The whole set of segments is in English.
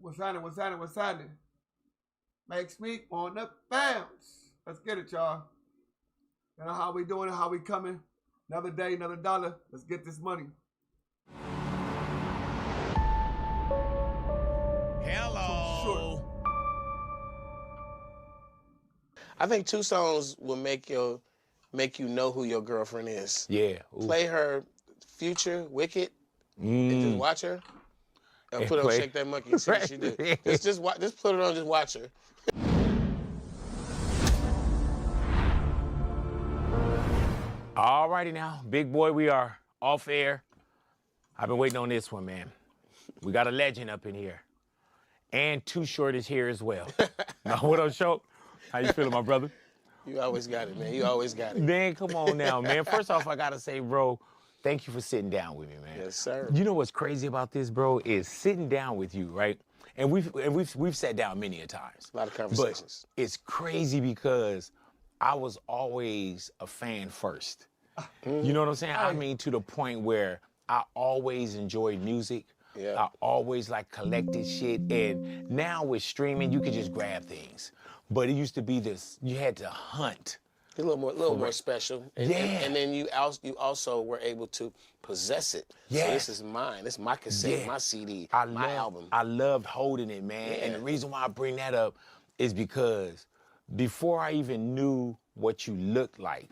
What's happening? What's happening? What's happening? Makes me wanna bounce. Let's get it, y'all. You know how we doing it, how we coming. Another day, another dollar. Let's get this money. Hello. I think 2 songs will make you know who your girlfriend is. Yeah. Ooh. Play her Future, Wicked, and just watch her. And put on Shake That Monkey and see what she do. Just put it on, just watch her. All righty now, big boy, we are off air. I've been waiting on this one, man. We got a legend up in here. And Too Short is here as well. Now, what up, Show? How you feeling, my brother? You always got it, man. You always got it. Man, come on now, man. First off, I gotta say, bro, thank you for sitting down with me, man. Yes, sir. You know what's crazy about this, bro, is sitting down with you, right? And we've sat down many a times. A lot of conversations. But it's crazy because I was always a fan first. You know what I'm saying? I mean, to the point where I always enjoyed music. Yeah. I always like collected shit. And now with streaming, you can just grab things. But it used to be this, you had to hunt. A little more special. And, Yeah. And then you also were able to possess it. Yeah. So this is mine. This is my cassette, my CD, my album. I loved holding it, man. Yeah. And the reason why I bring that up is because before I even knew what you looked like,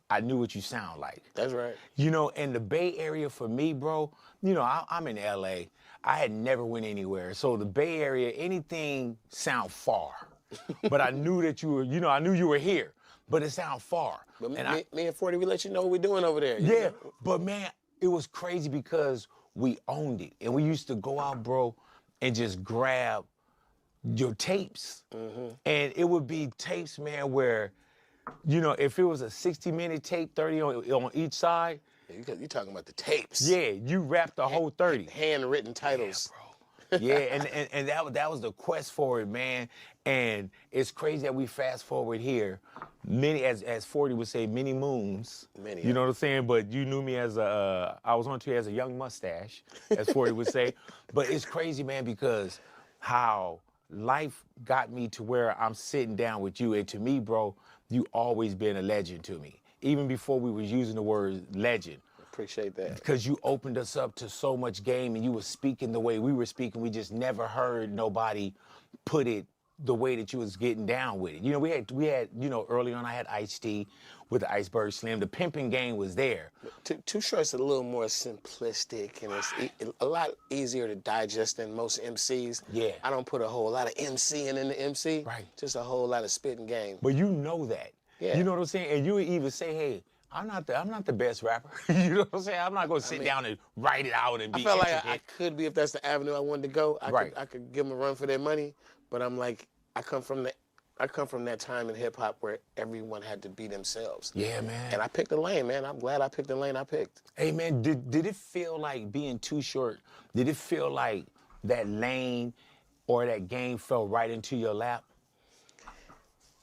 I knew what you sound like. That's right. You know, in the Bay Area for me, bro, you know, I'm in LA. I had never went anywhere. So the Bay Area, anything sound far. But I knew that you were, you know, I knew you were here. But it sound far. But me and 40, we let you know what we're doing over there. Yeah, know? but man, it was crazy because we owned it. And we used to go out, bro, and just grab your tapes. And it would be tapes, man, where, you know, if it was a 60-minute tape, 30 on each side. Yeah, you're talking about the tapes. Yeah, you rapped the whole 30. Handwritten titles. Yeah, bro. Yeah, and that was the quest for it, man. And it's crazy that we fast forward here, many, as 40 would say, many moons. Many. You know what I'm saying? But you knew me as I was on to you as a young mustache, as 40 would say. But it's crazy, man, because how life got me to where I'm sitting down with you. And to me, bro, you always been a legend to me. Even before we was using the word legend. Appreciate that. Because you opened us up to so much game and you were speaking the way we were speaking. We just never heard nobody put it the way that you was getting down with it. You know, we had, you know, early on I had Ice-T with the Iceberg Slim. The pimping game was there. Too Short's a little more simplistic and it's a lot easier to digest than most MCs. Yeah. I don't put a whole lot of MCing in the MC. Right. Just a whole lot of spitting game. But you know that. Yeah. You know what I'm saying? And you would even say, hey, I'm not the best rapper. You know what I'm saying? I'm not gonna sit down and write it out and be I felt like intricate. I could be if that's the avenue I wanted to go. I could give them a run for their money, but I'm like, I come from that time in hip hop where everyone had to be themselves. Yeah, man. And I picked the lane, man. I'm glad I picked the lane I picked. Hey, man, did it feel like being Too Short? Did it feel like that lane or that game fell right into your lap?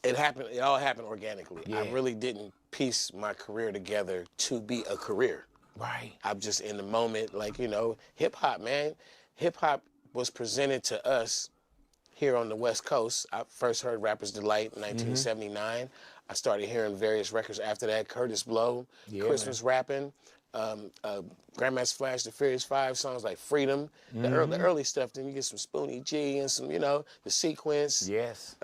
It happened. It all happened organically. Yeah. I really didn't piece my career together to be a career. Right. I'm just in the moment, like, you know, hip hop, man. Hip hop was presented to us here on the West Coast. I first heard Rapper's Delight in 1979. I started hearing various records after that. Curtis Blow, Christmas rapping, Grandmaster Flash, the Furious Five, songs like Freedom, the early stuff. Then you get some Spoonie G and some, you know, the Sequence. Yes.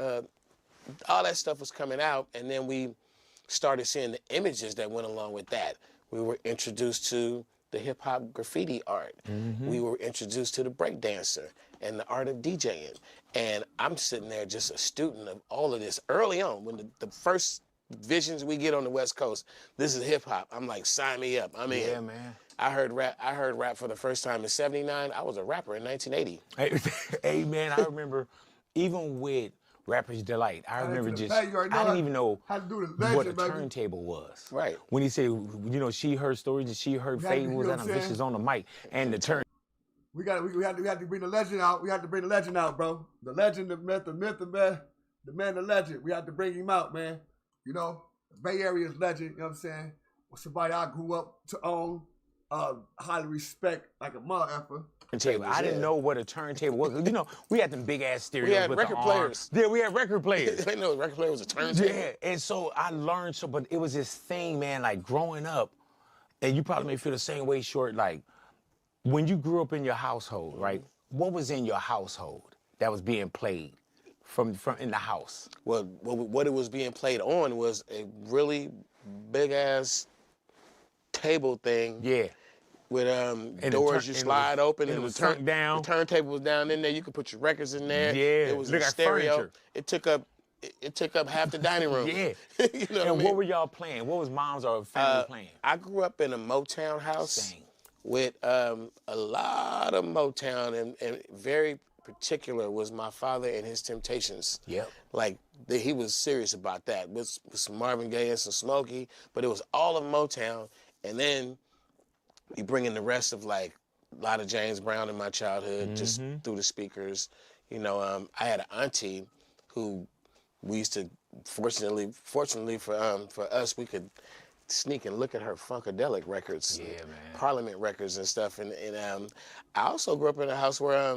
All that stuff was coming out, and then we started seeing the images that went along with that. We were introduced to the hip-hop graffiti art. We were introduced to the breakdancer and the art of DJing. And I'm sitting there just a student of all of this early on. When the first visions we get on the West Coast, this is hip-hop. I'm like, sign me up. I'm in. Yeah, man. I heard rap for the first time in '79. I was a rapper in 1980. Hey, man, I remember even with Rapper's Delight, I remember just, I didn't even know what a turntable was. Right. When he said, you know, she heard stories and she heard fables and vicious on the mic and the turn. We had to bring the legend out. We had to bring the legend out, bro. The legend, the myth, the man, the legend. We had to bring him out, man. You know, the Bay Area's legend, you know what I'm saying? Somebody I grew up to own. highly respect like a mother effer. Turntable. I didn't know what a turntable was. You know, we had them big ass stereos We had with record the players. Yeah, we had record players. I know a record player was a turntable. Yeah, and so I learned but it was this thing, man, like growing up, and you probably may feel the same way, Short, like when you grew up in your household, right? What was in your household that was being played from in the house? Well, what it was being played on was a really big ass table thing. Yeah. With doors you slide open and it was sunk down. The turntable was down in there. You could put your records in there. Yeah. It was Look a like stereo. furniture. It took up half the dining room. Yeah. You know and what I mean? what were y'all playing? What was mom's or family playing? I grew up in a Motown house. Same. With a lot of Motown, and very particular was my father and his Temptations. Yep. Like, he was serious about that. With some Marvin Gaye and some Smokey, but it was all of Motown. And then you bring in the rest of, like, a lot of James Brown in my childhood, just through the speakers. You know, I had an auntie who we used to, fortunately for us, we could sneak and look at her Funkadelic records, yeah, man. Parliament records and stuff. And I also grew up in a house where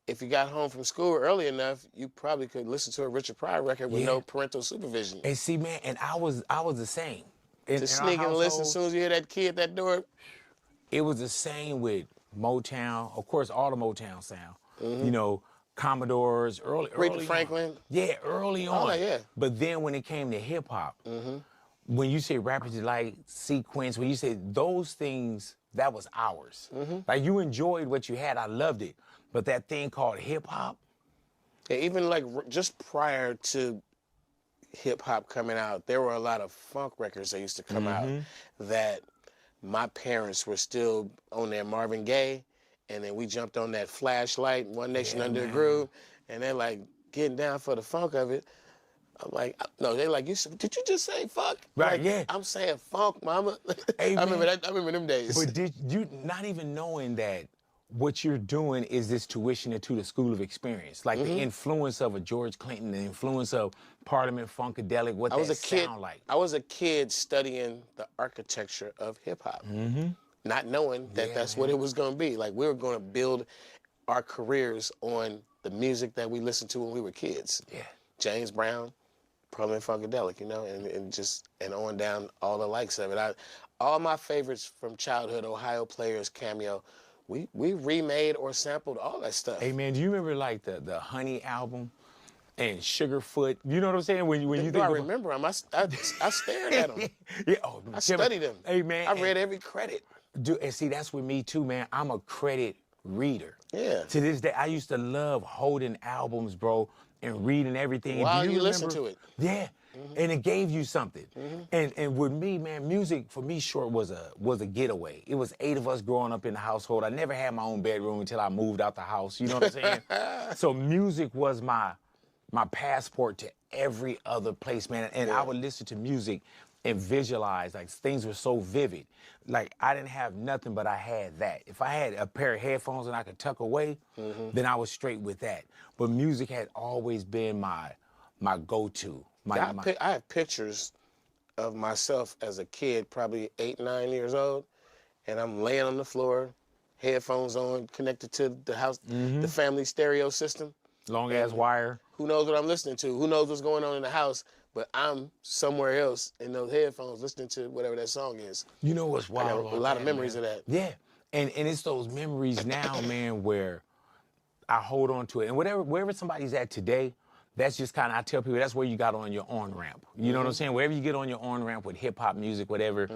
if you got home from school early enough, you probably could listen to a Richard Pryor record with no parental supervision. And see, man, and I was the same. Just sneak and listen as soon as you hear that kid at that door. It was the same with Motown, of course, all the Motown sound. You know, Commodores, early Aretha Franklin. on. Yeah, early on. Oh, yeah. But then when it came to hip hop, when you say Rapper's Delight, Sequence, when you say those things, that was ours. Like, you enjoyed what you had, I loved it. But that thing called hip hop. Yeah, even like just prior to hip hop coming out, there were a lot of funk records that used to come out that my parents were still on their Marvin Gaye, and then we jumped on that Flashlight, One Nation Under the Groove, and they're like getting down for the funk of it. I'm like, no, they're like, did you just say funk? Right, like, yeah. I'm saying funk, mama. Hey, I remember them days. But did you, not even knowing that what you're doing is this tuition into the school of experience, like the influence of a George Clinton, the influence of Parliament Funkadelic, what that sound like. I was a kid studying the architecture of hip hop, not knowing that that's what it was going to be. Like, we were going to build our careers on the music that we listened to when we were kids. Yeah. James Brown, Parliament Funkadelic, you know, and on down all the likes of it. All my favorites from childhood, Ohio Players, Cameo. We remade or sampled all that stuff. Hey, man, do you remember, like, the Honey album and Sugarfoot? You know what I'm saying? When you think I remember them. I stared at them. Yeah, I studied them. Hey, man. I read every credit. Dude, and see, that's with me, too, man. I'm a credit reader. Yeah. To this day, I used to love holding albums, bro, and reading everything. While Do you remember? listen to it. Yeah. And it gave you something. And with me, man, music for me, Short, was a getaway. It was 8 of us growing up in the household. I never had my own bedroom until I moved out the house. You know what I'm saying? So music was my passport to every other place, man. And I would listen to music and visualize, like, things were so vivid. Like, I didn't have nothing, but I had that. If I had a pair of headphones and I could tuck away, then I was straight with that. But music had always been my go-to. I have pictures of myself as a kid, probably 8, 9 years old, and I'm laying on the floor, headphones on, connected to the house, the family stereo system. Long ass wire. Who knows what I'm listening to? Who knows what's going on in the house? But I'm somewhere else in those headphones listening to whatever that song is. You know what's wild? I got a lot of memories of that. Yeah, and it's those memories now, man, where I hold on to it. And wherever somebody's at today, that's just kind of, I tell people, that's where you got on your on-ramp. You know what I'm saying? Wherever you get on your on-ramp with hip-hop music, whatever,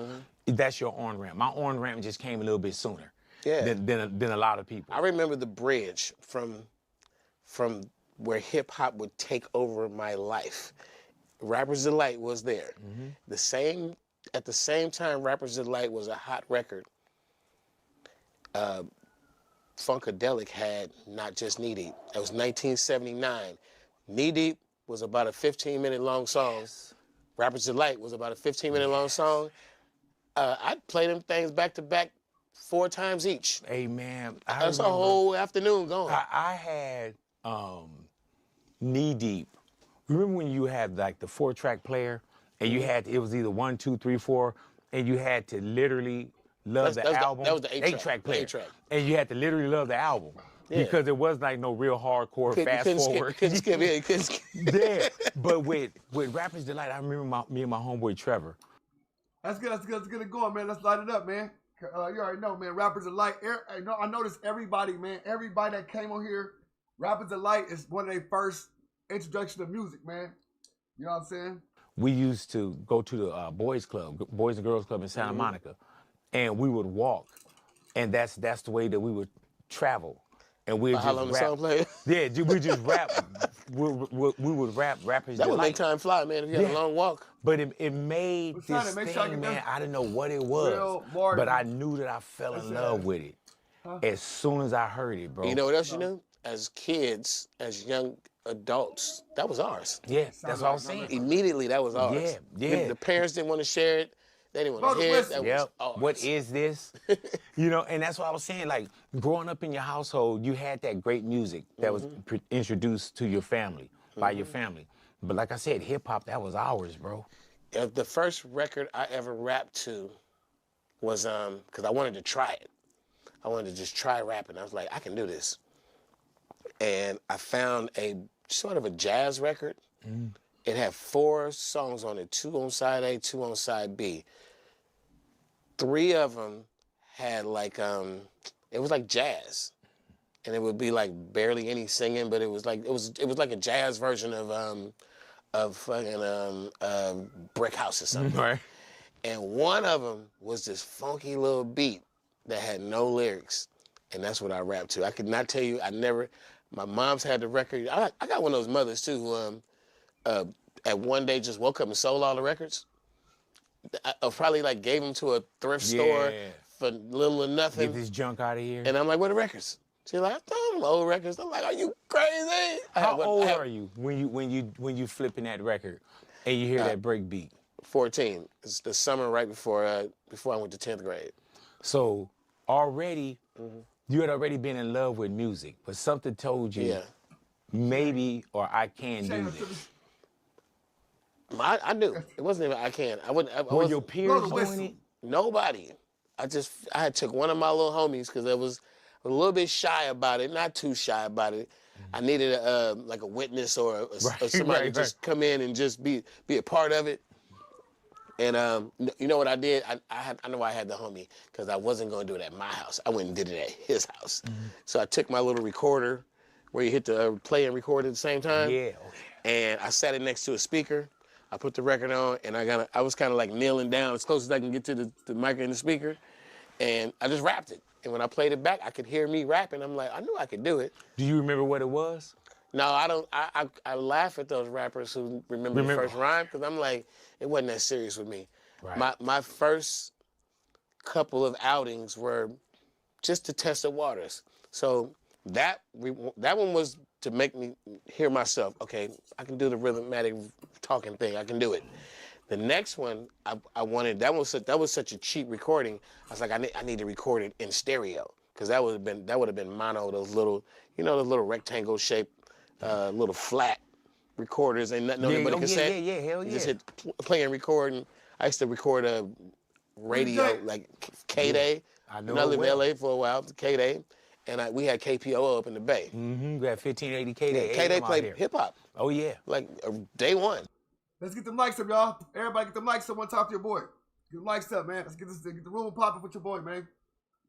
that's your on-ramp. My on-ramp just came a little bit sooner than a lot of people. I remember the bridge from where hip-hop would take over my life. Rapper's Delight was there. At the same time, Rapper's Delight was a hot record. Funkadelic had Not Just Knee Deep. That was 1979. Knee Deep was about a 15-minute long song. Yes. Rapper's Delight was about a 15-minute long song. I'd play them things back to back 4 times each. Hey, man. That's a whole afternoon going. I had Knee Deep. Remember when you had, like, the 4-track player and you had, it was either 1, 2, 3, 4, and you had to literally love the album. That was the 8-track. 8-track player. 8-track. And you had to literally love the album. Yeah. Because it was like no real hardcore fast forward. Couldn't skip it. Couldn't skip. Yeah. But with Rapper's Delight, I remember me and my homeboy Trevor. That's good. Let's get it going, man. Let's light it up, man. You already know, man. Rappers Delight. I noticed everybody, man. Everybody that came on here, Rappers Delight is one of their first introduction to music, man. You know what I'm saying? We used to go to the Boys and Girls Club in Santa Monica, and we would walk, and that's the way that we would travel. And we just how long the song played? Yeah, we just rap. we would rap Rappers That would Delight. make time fly, man, if you had a long walk. But it made What's this that? thing, man, I didn't know what it was, but I knew that I fell in love with it as soon as I heard it, bro. You know what else you knew? As kids, as young adults, that was ours. Yeah, that's what I was saying. Immediately, that was ours. Yeah. The parents didn't want to share it. They didn't want to hear it. That was ours. What is this? You know, and that's what I was saying. Like, growing up in your household, you had that great music that was introduced to your family, by your family. But like I said, hip-hop, that was ours, bro. The first record I ever rapped to was, because I wanted to try it. I wanted to just try rapping. I was like, I can do this. And I found a sort of a jazz record. It had 4 songs on it, 2 on side A, 2 on side B. 3 of them had like, it was like jazz. And it would be like barely any singing, but it was like a jazz version of fucking Brick House or something. Right. And one of them was this funky little beat that had no lyrics. And that's what I rapped to. I could not tell you, my mom's had the record. I got one of those mothers too who at one day just woke up and sold all the records. I probably like gave them to a thrift store for little or nothing. Get this junk out of here. And I'm like, where are the records? She's like, I thought them old records. I'm like, are you crazy? How old are you when you flipping that record and you hear that break beat? 14. It's the summer right before I went to 10th grade. So already, you had already been in love with music, but something told you, maybe, or I can do this. I knew. It wasn't even I can. Were your peers doing it? Nobody. I had took one of my little homies because I was a little bit shy about it, not too shy about it. I needed like a witness or somebody to just come in and just be a part of it. And you know what I did? I know I had the homie because I wasn't going to do it at my house. I went and did it at his house. So I took my little recorder where you hit the play and record at the same time. And I sat it next to a speaker. I put the record on, and I was kind of like kneeling down as close as I can get to the mic and the speaker, and I just rapped it. And when I played it back, I could hear me rapping. I'm like, I knew I could do it. Do you remember what it was? No, I don't. I laugh at those rappers who remember the first rhyme because I'm like, it wasn't that serious with me. Right. My first couple of outings were just to test the waters. So that one was to make me hear myself. Okay, I can do the rhythmatic talking thing. I can do it. The next one I wanted, that was such a cheap recording. I was like, I need to record it in stereo because that would have been mono. Those little rectangle shaped, little flat recorders. Ain't nothing on the cassette. Yeah, hell yeah. You just hit play and record. And I used to record a radio like K-Day. I know. I lived in LA for a while, K-Day. And we had KPO up in the Bay. We had 1580 K-Day. Yeah, K-Day played hip-hop. Oh, yeah. Like day one. Let's get the mics up, y'all. Everybody get the mics up. One talk to your boy. Get the mics up, man. Let's get the room popping with your boy, man.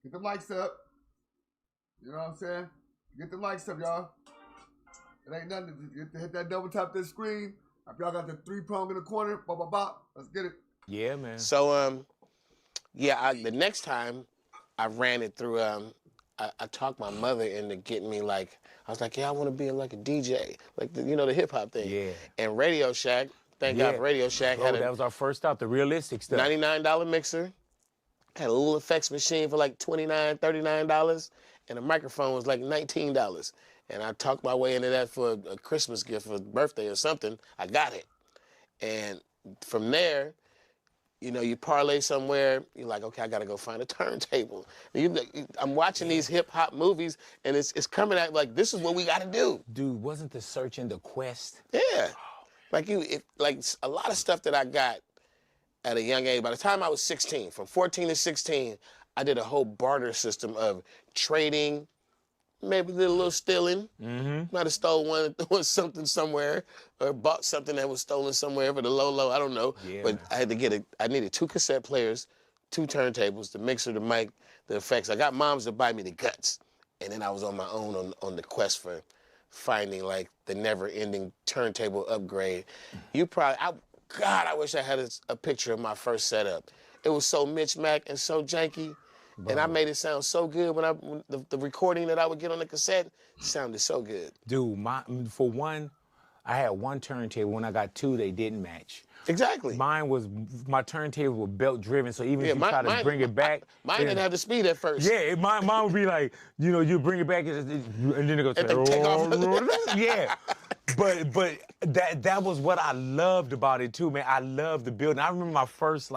Get the mics up. You know what I'm saying? Get the mics up, y'all. It ain't nothing. Hit that double tap this screen. If y'all got the 3-prong in the corner, bop, bop, bop. Let's get it. Yeah, man. So, the next time I ran it through, I talked my mother into getting me like, I was like, I want to be like a DJ, like the hip hop thing. Yeah. And Radio Shack, thank God for Radio Shack. Bro, that was our first stop, the realistic stuff. $99 mixer, had a little effects machine for like $29, $39, and the microphone was like $19. And I talked my way into that for a Christmas gift for a birthday or something. I got it. And from there, you parlay somewhere, you're like, okay, I got to go find a turntable. I'm watching these hip-hop movies, and it's coming at like, this is what we got to do. Dude, wasn't the search and the quest? Yeah. Like a lot of stuff that I got at a young age. By the time I was 16, from 14 to 16, I did a whole barter system of trading, maybe did a little stealing. Might have stole something somewhere, or bought something that was stolen somewhere for the low. I don't know. Yeah. But I had to I needed 2 cassette players, 2 turntables, the mixer, the mic, the effects. I got moms to buy me the guts. And then I was on my own on the quest for finding like the never-ending turntable upgrade. I wish I had a picture of my first setup. It was so Mitch-Mac and so janky. And I made it sound so good when the recording that I would get on the cassette sounded so good. Dude, for one, I had 1 turntable. When I got 2, they didn't match. Exactly. My turntable was belt driven, so even if you try to bring it back. Mine didn't have the speed at first. Yeah, mine would be like, you bring it back and then it goes, take off. Yeah. But that was what I loved about it too, man. I loved the building. I remember my first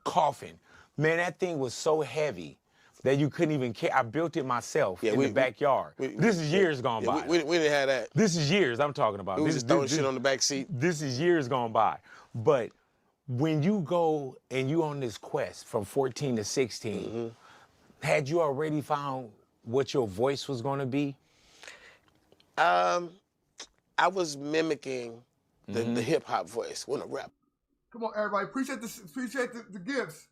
coffin. Man, that thing was so heavy that you couldn't even care. I built it myself in the backyard. This is years gone by. We didn't have that. This is years I'm talking about. We was just throwing shit on the back seat. This is years gone by. But when you go and you on this quest from 14 to 16, had you already found what your voice was going to be? I was mimicking the hip hop voice when I rap. Come on, everybody. Appreciate the gifts.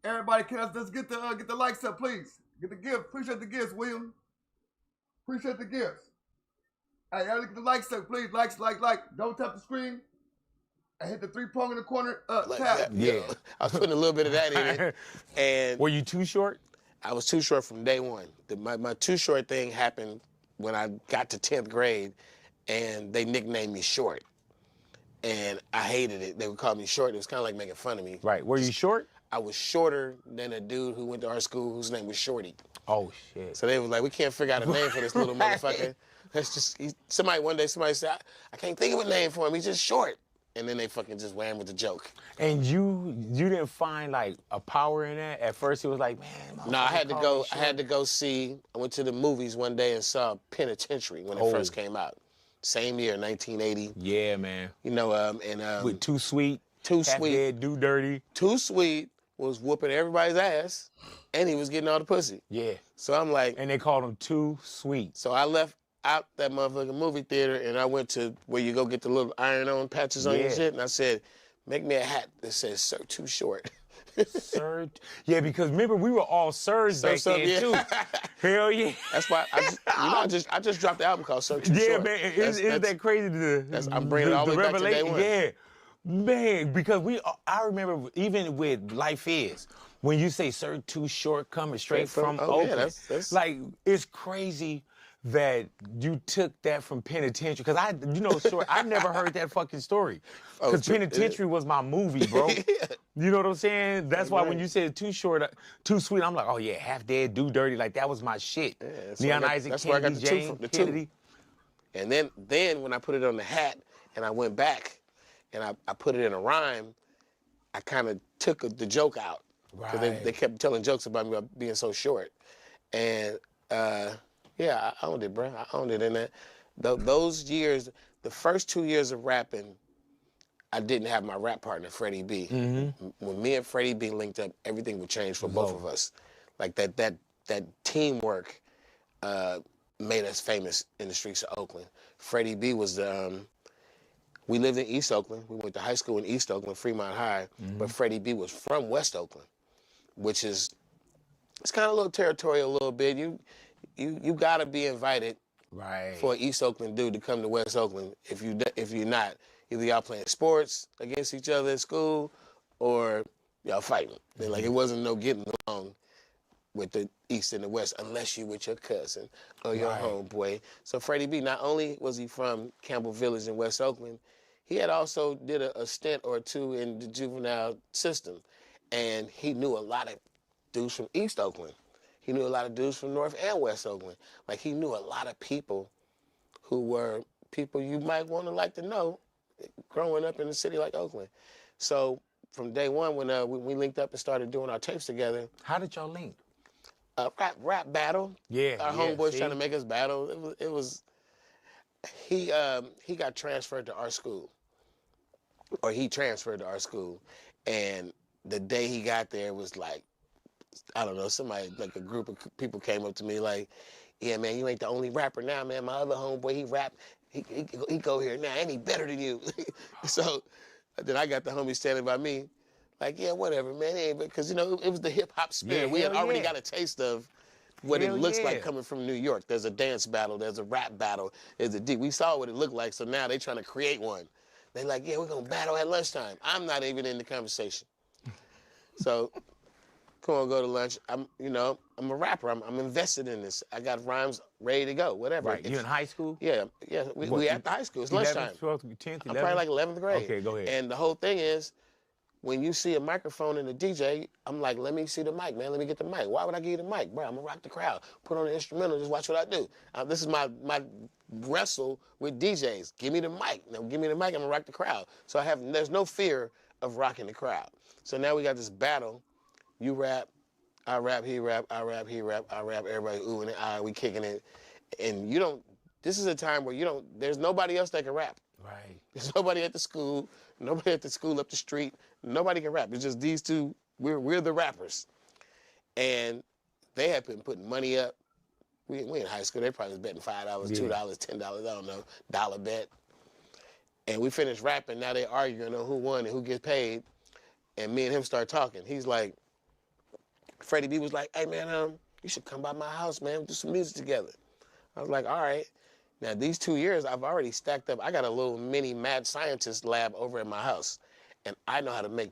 Everybody, let's get the likes up, please. Get the gift. Appreciate the gifts, William. Appreciate the gifts. Hey, everybody, get the likes up, please. Like. Don't tap the screen. And hit the 3-prong in the corner. Tap. Yeah. I was putting a little bit of that in it. And were you too short? I was too short from day one. My too short thing happened when I got to 10th grade, and they nicknamed me Short. And I hated it. They would call me Short. It was kind of like making fun of me. Right. Were you short? I was shorter than a dude who went to our school whose name was Shorty. Oh, shit. So they was like, we can't figure out a name for this little motherfucker. One day somebody said, I can't think of a name for him. He's just short. And then they fucking just ran with the joke. And you didn't find like a power in that? At first it was like, man. No, I had to go see, I went to the movies one day and saw Penitentiary when it first came out. Same year, 1980. Yeah, man. You know, with Too Sweet. Too Sweet. Dead, Do Dirty. Too Sweet was whooping everybody's ass, and he was getting all the pussy. Yeah. So I'm like. And they called him Too Sweet. So I left out that motherfucking movie theater, and I went to where you go get the little iron-on patches on your shit, and I said, make me a hat that says, Sir Too Short. Sir. Yeah, because remember, we were all sirs back then, too. Hell yeah. That's why I just dropped the album called Sir Too Short. Yeah, man. Isn't that crazy? I'm bringing it all the way back to day one. Yeah. Man, because I remember even with Life Is, when you say Sir Too Short coming straight from Oakland, that's... like, it's crazy that you took that from Penitentiary. Because I never heard that fucking story. Because Penitentiary was my movie, bro. You know what I'm saying? That's why when you said Too Short, Too Sweet, I'm like, oh yeah, Half Dead, Do Dirty. Like, that was my shit. Yeah, Leon Isaac, that's where I got Kennedy, Kennedy. And then when I put it on the hat and I went back, and I put it in a rhyme, I kind of took the joke out. Because they kept telling jokes about me being so short. And, I owned it, bro. I owned it in that. Those years, the first 2 years of rapping, I didn't have my rap partner, Freddie B. Mm-hmm. When me and Freddie B linked up, everything would change for both of us. Like that teamwork made us famous in the streets of Oakland. Freddie B was we lived in East Oakland. We went to high school in East Oakland, Fremont High. Mm-hmm. But Freddie B was from West Oakland, which is, it's kind of a little territorial a little bit. You gotta be invited for an East Oakland dude to come to West Oakland. If you're not, either y'all playing sports against each other at school, or y'all fighting. Mm-hmm. Like, it wasn't no getting along with the East and the West unless you with your cousin or your homeboy. So Freddie B, not only was he from Campbell Village in West Oakland, he had also did a stint or two in the juvenile system. And he knew a lot of dudes from East Oakland. He knew a lot of dudes from North and West Oakland. Like, he knew a lot of people who were people you might want to like to know growing up in a city like Oakland. So from day one, when we linked up and started doing our tapes together. How did y'all link? Rap battle. Yeah. Our homeboys trying to make us battle. He got transferred to our school. Or he transferred to our school. And the day he got there was like I don't know, somebody, like a group of people came up to me like, yeah, man, you ain't the only rapper now, man. My other homeboy, he rap, he go here now, and he better than you. So then I got the homie standing by me, like, yeah, whatever, man. Because, you know, it was the hip-hop spirit. Yeah, we had hell already yeah. got a taste of what it Hell looks yeah. like coming from New York. There's a dance battle, there's a rap battle, there's a we saw what it looked like, so now they trying to create one. They like, yeah, we're going to battle at lunchtime. I'm not even in the conversation. So, come on, go to lunch. I'm a rapper. I'm invested in this. I got rhymes ready to go, whatever. Right. You in high school? Yeah. We at the high school. It's 11th, lunchtime. 12th, 10th, 11th? I'm probably like 11th grade. Okay, go ahead. And the whole thing is, when you see a microphone and a DJ, I'm like, let me see the mic, man. Let me get the mic. Why would I give you the mic? Bro, I'm going to rock the crowd. Put on the instrumental. Just watch what I do. This is my wrestle with DJs. Give me the mic. Now, give me the mic. I'm going to rock the crowd. So there's no fear of rocking the crowd. So now we got this battle. You rap, I rap, he rap, I rap, he rap, I rap, everybody ooh and ah, we kicking it. And this is a time where there's nobody else that can rap. Right. There's nobody at the school up the street. Nobody can rap. It's just these two, we're the rappers. And they have been putting money up. We in high school, they probably was betting $5, $2, $10, I don't know, dollar bet. And we finished rapping, now they arguing on who won and who gets paid. And me and him start talking. He's like, Freddie B was like, hey man, you should come by my house, man, do some music together. I was like, all right. Now these 2 years, I've already stacked up. I got a little mini mad scientist lab over at my house. And I know how to make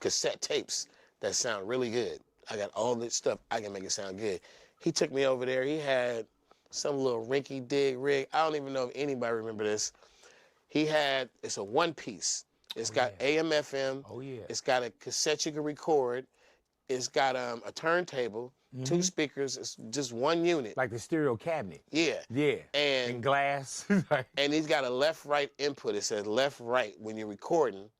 cassette tapes that sound really good. I got all this stuff, I can make it sound good. He took me over there, he had some little rinky-dig rig. I don't even know if anybody remember this. It's a one piece. It's got AM, FM. Oh yeah. It's got a cassette you can record. It's got a turntable, 2 speakers. It's just one unit. Like the stereo cabinet. Yeah. Yeah. And glass. and he's got a left-right input. It says left-right. When you're recording,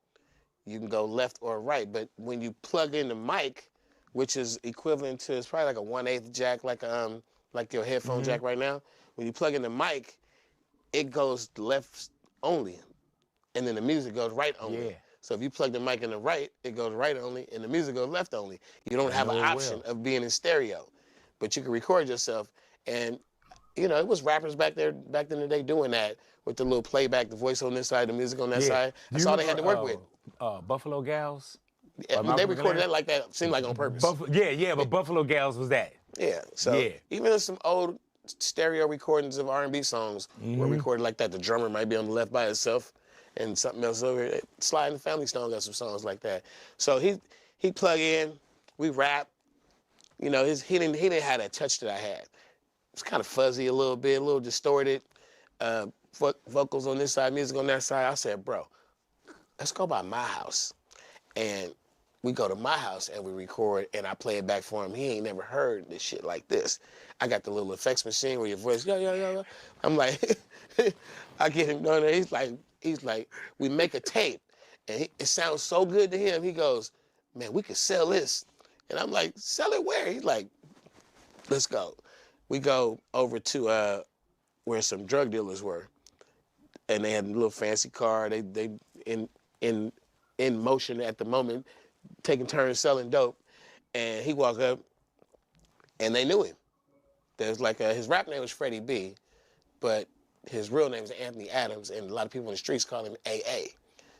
you can go left or right. But when you plug in the mic, which is equivalent to, it's probably like a 1/8 jack, like your headphone jack right now. When you plug in the mic, it goes left only, and then the music goes right only. Yeah. So if you plug the mic in the right, it goes right only, and the music goes left only. You don't have an option of being in stereo, but you can record yourself. And it was rappers back in the day doing that with the little playback, the voice on this side, the music on that side. That's all they had to work with. Buffalo Gals. Yeah, they recorded that like that. Seemed like on purpose. But Buffalo Gals was that. Yeah. So even some old stereo recordings of R&B songs were recorded like that. The drummer might be on the left by itself, and something else over here. Sly and the Family Stone got some songs like that. So he plug in, we rap. He didn't have that touch that I had. It's kind of fuzzy a little bit, a little distorted. Vocals on this side, music on that side. I said, bro, let's go by my house. And we go to my house and we record, and I play it back for him. He ain't never heard this shit like this. I got the little effects machine where your voice, yo. I'm like, I get him doing there. He's like, we make a tape, and it sounds so good to him. He goes, man, we could sell this. And I'm like, sell it where? He's like, let's go. We go over to where some drug dealers were, and they had a little fancy car. They in motion at the moment, taking turns selling dope. And he walked up, and they knew him. There's like his rap name was Freddie B, but his real name is Anthony Adams, and a lot of people in the streets call him AA.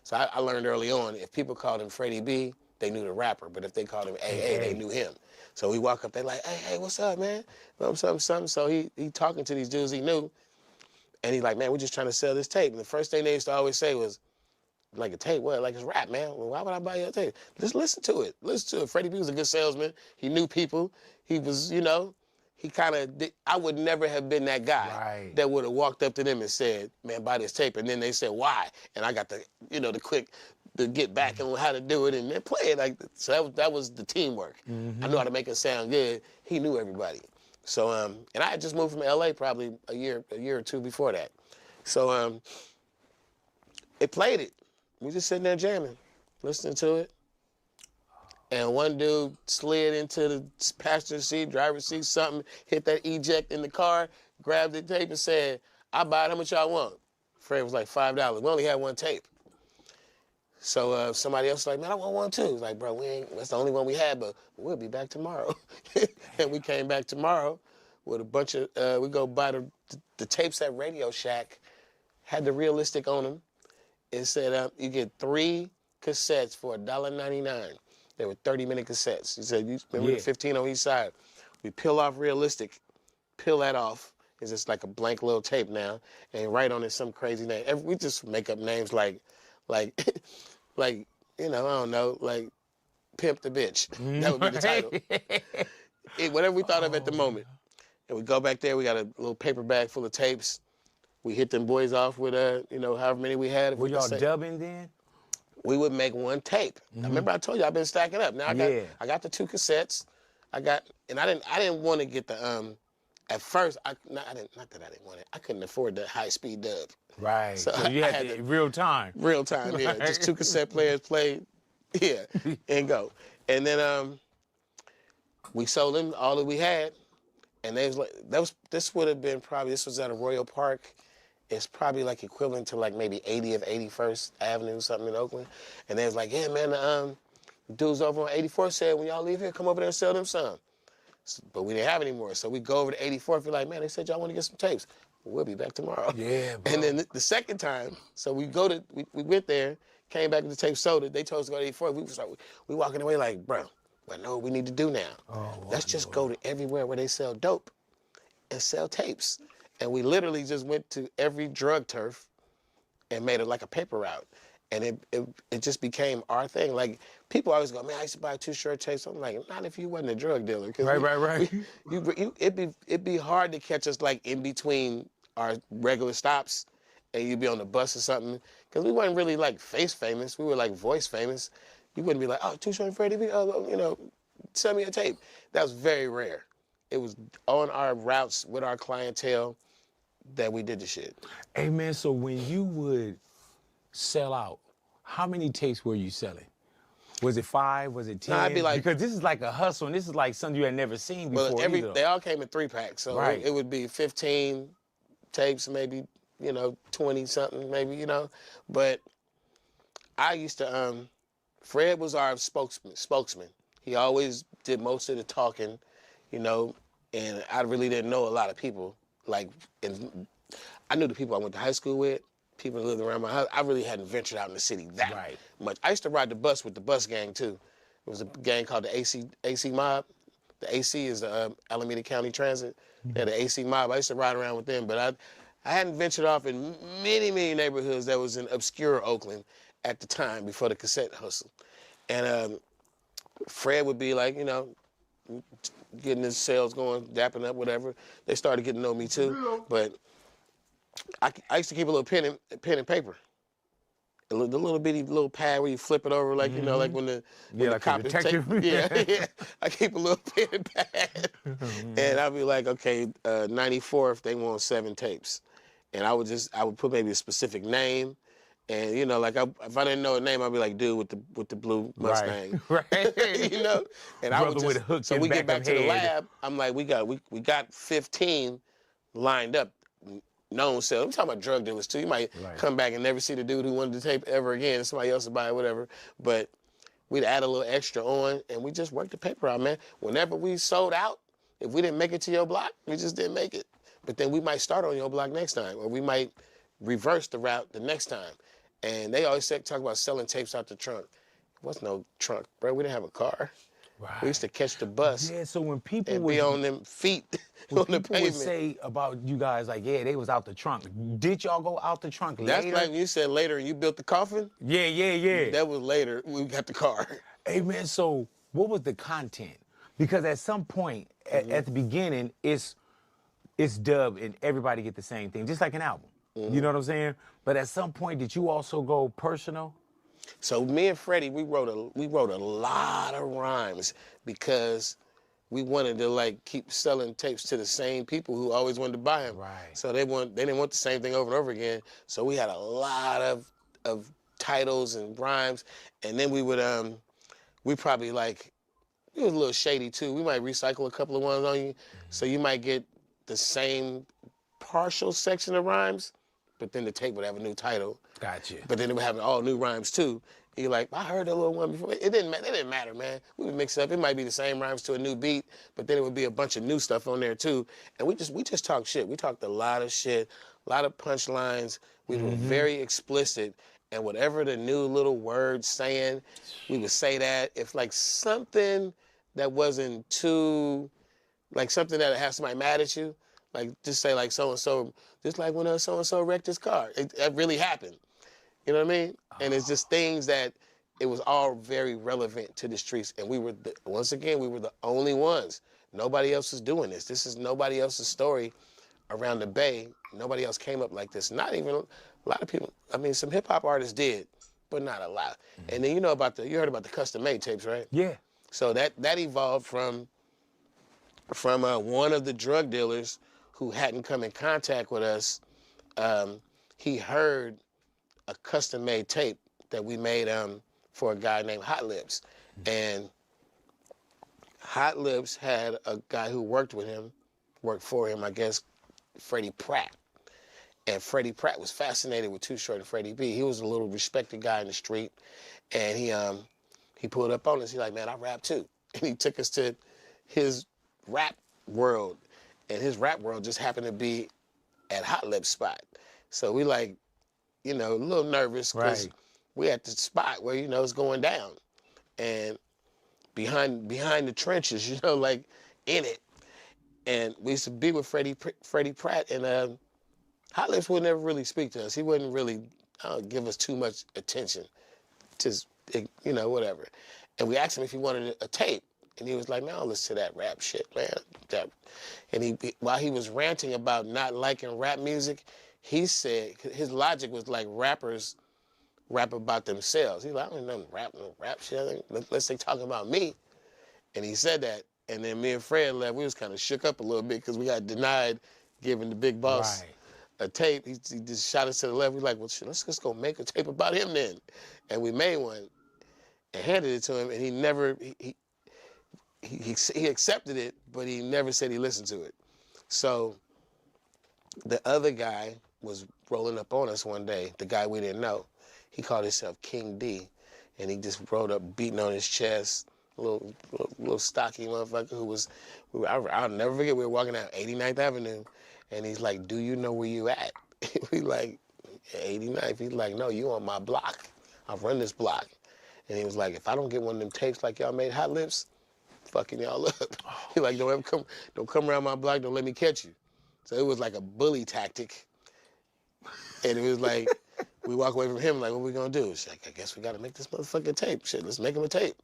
So I learned early on, if people called him Freddie B, they knew the rapper, but if they called him AA, they knew him. So we walk up, they like, hey, what's up, man? Something. So he talking to these dudes he knew, and he's like, man, we're just trying to sell this tape. And the first thing they used to always say was, like a tape, what? Like it's rap, man. Well, why would I buy you a tape? Just listen to it. Listen to it. Freddie B was a good salesman. He knew people. He was, he kind of, I would never have been that guy that would have walked up to them and said, man, buy this tape. And then they said, why? And I got the, the quick, to get back on how to do it and then play it. So that was the teamwork. I knew how to make it sound good. He knew everybody. So, and I had just moved from LA probably a year or two before that. So, they played it. We just sitting there jamming, listening to it. And one dude slid into the passenger seat, driver's seat, something, hit that eject in the car, grabbed the tape and said, I buy it, how much y'all want? Fred was like $5. We only had one tape. So somebody else was like, man, I want one too. It's like, bro, that's the only one we had, but we'll be back tomorrow. And we came back tomorrow with a bunch of, we go buy the tapes at Radio Shack, had the realistic on them. It said you get 3 cassettes for $1.99. They were 30-minute cassettes. He said, you remember the 15 on each side. We peel off realistic, peel that off. It's just like a blank little tape now, and write on it some crazy name. We just make up names like, like, you know, I don't know, like Pimp the Bitch. That would be the title. Whatever we thought of at the moment. And we go back there, we got a little paper bag full of tapes. We hit them boys off with, you know, however many we had. Were y'all dubbing then? We would make one tape. Remember I told you I've been stacking up. Now I got the 2 cassettes. And I didn't want to get the, at first, not that I didn't want it. I couldn't afford the high-speed dub. Right. So you had to, real time. Real time, yeah. Right. Just 2 cassette players played, yeah, and go. And then we sold them all that we had, and they was like, this would have been probably, this was at a Royal Park. It's probably like equivalent to like maybe 80th, 81st Avenue, something in Oakland. And they was like, yeah, man, the dudes over on 84th said, when y'all leave here, come over there and sell them some. But we didn't have any more. So we go over to 84th, we're like, man, they said y'all want to get some tapes. We'll be back tomorrow. Yeah, bro. And then the second time, so we went there, came back with the tape sold. They told us to go to 84th. We walking away like, bro, I know what we need to do now. Let's just go to everywhere where they sell dope and sell tapes. And we literally just went to every drug turf and made it like a paper route. And it just became our thing. Like, people always go, man, I used to buy 2 short tapes. I'm like, not if you wasn't a drug dealer. Right. It'd be hard to catch us, like, in between our regular stops, and you'd be on the bus or something. Because we weren't really, like, face famous. We were, like, voice famous. You wouldn't be like, oh, Too Short and Freddie, you know, send me a tape. That was very rare. It was on our routes with our clientele that we did the shit. Hey, man, so when you would sell out, how many tapes were you selling? Was it 5? Was it 10? Nah, I'd be like, because this is like a hustle, and this is like something you had never seen before. Well, they all came in 3-packs, so right. it would be 15 tapes, maybe, you know, 20 something, maybe, you know. But I used to, Fred was our spokesman. He always did most of the talking, you know, and I really didn't know a lot of people. Like, and I knew the people I went to high school with, people that lived around my house. I really hadn't ventured out in the city that much. I used to ride the bus with the bus gang too. It was a gang called the AC Mob. The AC is the Alameda County Transit. They're the AC Mob. I used to ride around with them, but I hadn't ventured off in many, many neighborhoods that was in obscure Oakland at the time before the cassette hustle. And Fred would be like, you know, getting his sales going, dapping up, whatever. They started getting to know me too, but I used to keep a little pen and paper. The little bitty little pad where you flip it over, like, you know, like when the like cop is taking, yeah. I keep a little pen and pad. And I'd be like, okay, 94th, they want 7 tapes. And I would put maybe a specific name. And, you know, like, if I didn't know a name, I'd be like, dude with the blue Mustang. Right. You know? And I would with a hook so in we back get back of to the head. lab, I'm like, we got 15 lined up. Known sale. I'm talking about drug dealers too. You might come back and never see the dude who wanted the tape ever again. Somebody else would buy it, whatever. But we'd add a little extra on, and we just worked the paper out, man. Whenever we sold out, if we didn't make it to your block, we just didn't make it. But then we might start on your block next time, or we might reverse the route the next time. And they always talk about selling tapes out the trunk. There was no trunk, bro. We didn't have a car. Right. We used to catch the bus. Yeah, so when people and would be on them feet on the people would pavement. say about you guys, like, yeah, they was out the trunk. Did y'all go out the trunk That's later? like when you said later and you built the coffin. Yeah. That was later. We got the car. Hey, man, so what was the content? Because at some point, at the beginning, it's dubbed and everybody get the same thing, just like an album. You know what I'm saying? But at some point, did you also go personal? So me and Freddie, we wrote a lot of rhymes because we wanted to, like, keep selling tapes to the same people who always wanted to buy them. Right. So they didn't want the same thing over and over again. So we had a lot of titles and rhymes, and then we would we probably, like, it was a little shady too. We might recycle a couple of ones on you, so you might get the same partial section of rhymes, but then the tape would have a new title. Gotcha. But then it would have all new rhymes too. You're like, I heard that little one before. It didn't matter, man. We would mix it up. It might be the same rhymes to a new beat, but then it would be a bunch of new stuff on there too. And we just talked shit. We talked a lot of shit, a lot of punchlines. We were very explicit. And whatever the new little words saying, we would say that. If like something that wasn't too, like something that has somebody mad at you, like just say like so-and-so, just like when so-and-so wrecked his car. That really happened. You know what I mean? And it's just things that it was all very relevant to the streets. And we were, once again, we were the only ones. Nobody else was doing this. This is nobody else's story around the Bay. Nobody else came up like this. Not even a lot of people. I mean, some hip hop artists did, but not a lot. And then you heard about the custom made tapes, right? Yeah. So that evolved from one of the drug dealers who hadn't come in contact with us. He heard a custom-made tape that we made for a guy named Hot Lips. And Hot Lips had a guy who worked for him, I guess, Freddie Pratt. And Freddie Pratt was fascinated with Too Short and Freddie B. He was a little respected guy in the street. And he pulled up on us. He's like, man, I rap too. And he took us to his rap world. And his rap world just happened to be at Hot Lips spot. So we like, a little nervous because we at the spot where, it's going down. And behind the trenches, like in it. And we used to be with Freddie Pratt, and Hot Lips would never really speak to us. He wouldn't really give us too much attention. Just, whatever. And we asked him if he wanted a tape. And he was like, man, I don't listen to that rap shit, man. And while he was ranting about not liking rap music, he said, his logic was like rappers rap about themselves. He's like, I don't know rap shit. Unless they talking about me. And he said that. And then me and Fred left. We was kind of shook up a little bit because we got denied giving the big boss a tape. He just shot us to the left. We like, well, shit, let's just go make a tape about him then. And we made one and handed it to him. And he never, he accepted it, but he never said he listened to it. So the other guy was rolling up on us one day, the guy we didn't know. He called himself King D, and he just rolled up beating on his chest, a little stocky motherfucker who was, I'll never forget, we were walking down 89th Avenue, and he's like, do you know where you at? We like, 89th. He's like, no, you on my block. I run this block. And he was like, if I don't get one of them tapes like y'all made Hot Lips, fucking y'all up. He like, don't come around my block, don't let me catch you. So it was like a bully tactic. And it was like, we walk away from him like, what we gonna do? She's like, I guess we gotta make this motherfucking tape. Shit, let's make him a tape.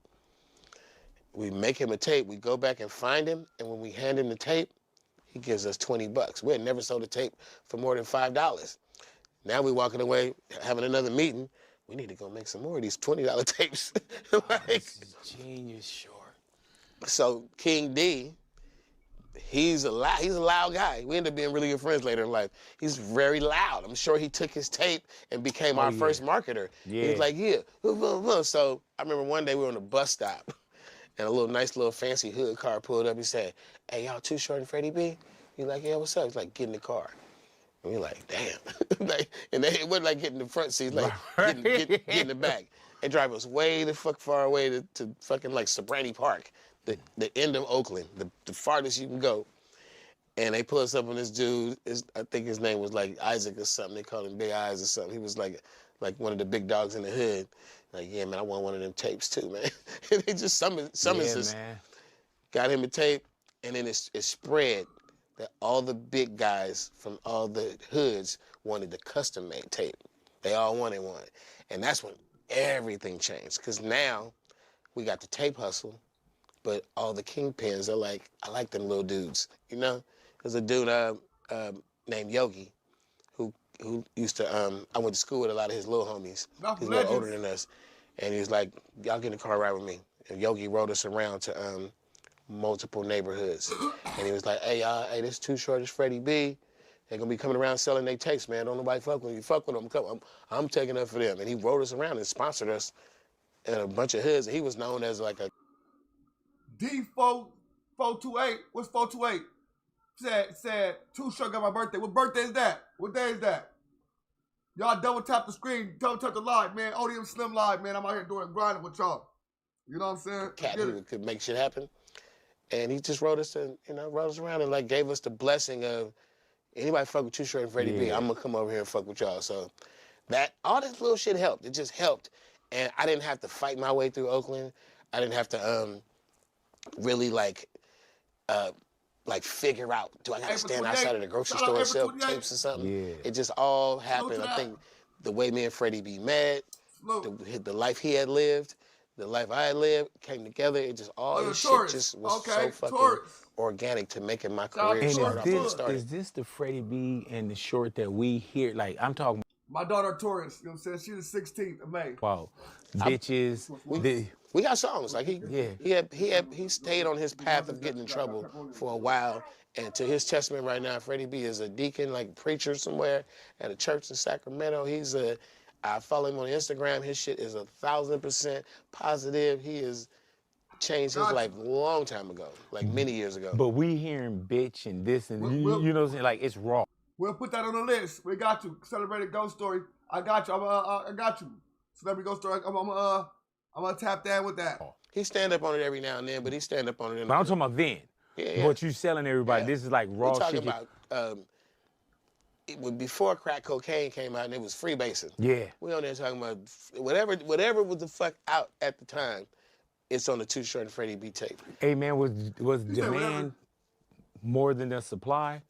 We make him a tape, we go back and find him, and when we hand him the tape, he gives us $20. We had never sold a tape for more than $5. Now we walking away, having another meeting, we need to go make some more of these $20 tapes. This is genius, sure. So King D, he's a loud guy. We ended up being really good friends later in life. He's very loud. I'm sure he took his tape and became our first marketer. Yeah. He was like, yeah. So I remember one day we were on a bus stop and a nice little fancy hood car pulled up. He said, hey, y'all Too Short and Freddie B? He's like, yeah, what's up? He's like, get in the car. And we like, damn. And it wasn't like getting in the front seat, like get in the back. They drive us way the fuck far away to fucking like Sobrani Park, the end of Oakland, the farthest you can go. And they pull us up on this dude. I think his name was like Isaac or something. They called him Big Eyes or something. He was like one of the big dogs in the hood. Like, yeah, man, I want one of them tapes too, man. And they just summons us. Man. Got him a tape, and then it spread that all the big guys from all the hoods wanted the custom-made tape. They all wanted one. And that's when everything changed, because now we got the tape hustle, but all the kingpins are like, I like them little dudes, you know? There's a dude named Yogi who used to, I went to school with a lot of his little homies. He's a little older than us. And he was like, y'all get in the car ride with me. And Yogi rode us around to multiple neighborhoods. And he was like, hey, y'all, hey, this Too Short is Freddie B. They're gonna be coming around selling their tapes, man. Don't nobody fuck with them. You fuck with them, I'm taking up for them. And he rode us around and sponsored us in a bunch of hoods. And he was known as like a D428. What's 428? Said Too Short got my birthday. What birthday is that? What day is that? Y'all double tap the screen, double tap the live, man. ODM Slim Live, man. I'm out here doing grinding with y'all. You know what I'm saying? Cat who could make shit happen. And he just wrote us and wrote us around and like gave us the blessing of anybody fuck with Too Short and Freddie B, I'm gonna come over here and fuck with y'all. So that all this little shit helped. It just helped. And I didn't have to fight my way through Oakland. I didn't have to really like figure out, do I gotta stand outside of the grocery store and sell tapes or something? Yeah. It just all happened. I think the way me and Freddie B met, the life he had lived, the life I had lived came together. It just all this shit just was so fucking organic to making my career start off when it started. Is this the Freddie B and the Short that we hear? Like, I'm talking. My daughter Taurus, you know what I'm saying? She's the 16th of May. Wow, bitches. We got songs. Like he stayed on his path of getting in trouble for a while. And to his testament right now, Freddie B is a deacon, like preacher somewhere at a church in Sacramento. I follow him on Instagram. His shit is 1,000% positive. He has changed his life a long time ago, like many years ago. But we hearing bitch and this and you know what I'm saying? Like, it's raw. We'll put that on the list. We got you. Celebrated Ghost Story. I got you. I got you. Celebrity Ghost Story. I'm gonna tap that with that. He stand up on it every now and then, but he stand up on it. But I'm talking about then. Yeah. What you selling everybody? Yeah. This is like raw shit. We're talking about before crack cocaine came out and it was freebasing. Yeah. We on there talking about whatever was the fuck out at the time. It's on the Too Short and Freddie B tape. Hey man, was demand more than the supply?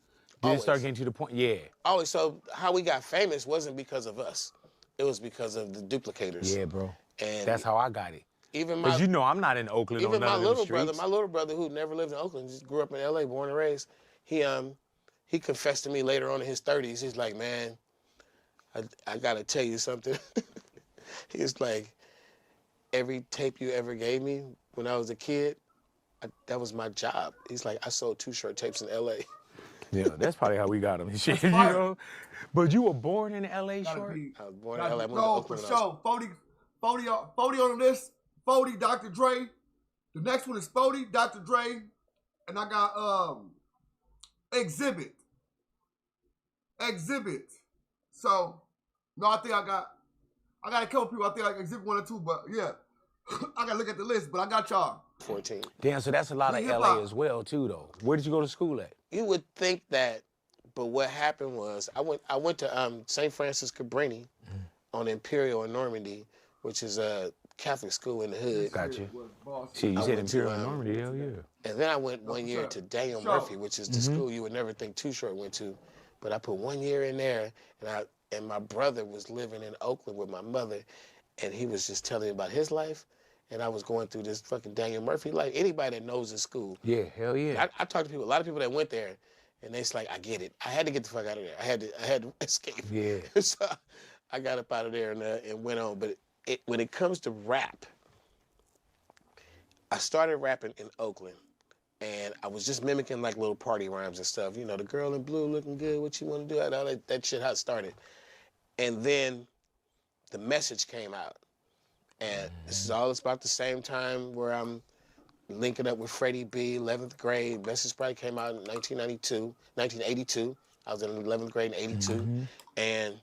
Did it start getting to the point? Yeah. Always. So how we got famous wasn't because of us. It was because of the duplicators. Yeah, bro. And that's how I got it. Even because you know I'm not in Oakland. Even my little brother who never lived in Oakland, just grew up in LA, born and raised. He confessed to me later on in his 30s. He's like, man, I gotta tell you something. He's like, every tape you ever gave me when I was a kid, that was my job. He's like, I sold Too Short tapes in LA. Yeah, that's probably how we got him. Shit, you know. But you were born in LA, Short? I was born in LA. I went to Oakland. For sure. 40 on the list. 40, Dr. Dre. The next one is 40, Dr. Dre. And I got Exhibit. So, no, I think I got a couple people. I think like Exhibit 1 or 2, but yeah. I gotta look at the list, but I got y'all. 14. Damn, so that's a lot of LA as well, too, though. Where did you go to school at? You would think that, but what happened was I went to St. Francis Cabrini on Imperial in Normandy, which is a Catholic school in the hood. Gotcha. Shit, you said Imperial in Normandy, hell yeah. And then I went 1 year to Daniel Murphy, which is the school you would never think Too Short went to. But I put 1 year in there, and my brother was living in Oakland with my mother, and he was just telling me about his life. And I was going through this fucking Daniel Murphy life. Anybody that knows the school. Yeah, hell yeah. I talked to people, a lot of people that went there, and they's like, I get it. I had to get the fuck out of there. I had to escape. Yeah. So I got up out of there and went on. But when it comes to rap, I started rapping in Oakland. And I was just mimicking like little party rhymes and stuff. You know, the girl in blue looking good, what you want to do? All that shit, how it started. And then the message came out. And this is all about the same time where I'm linking up with Freddie B, 11th grade. Message probably came out in 1982. I was in 11th grade in 82. And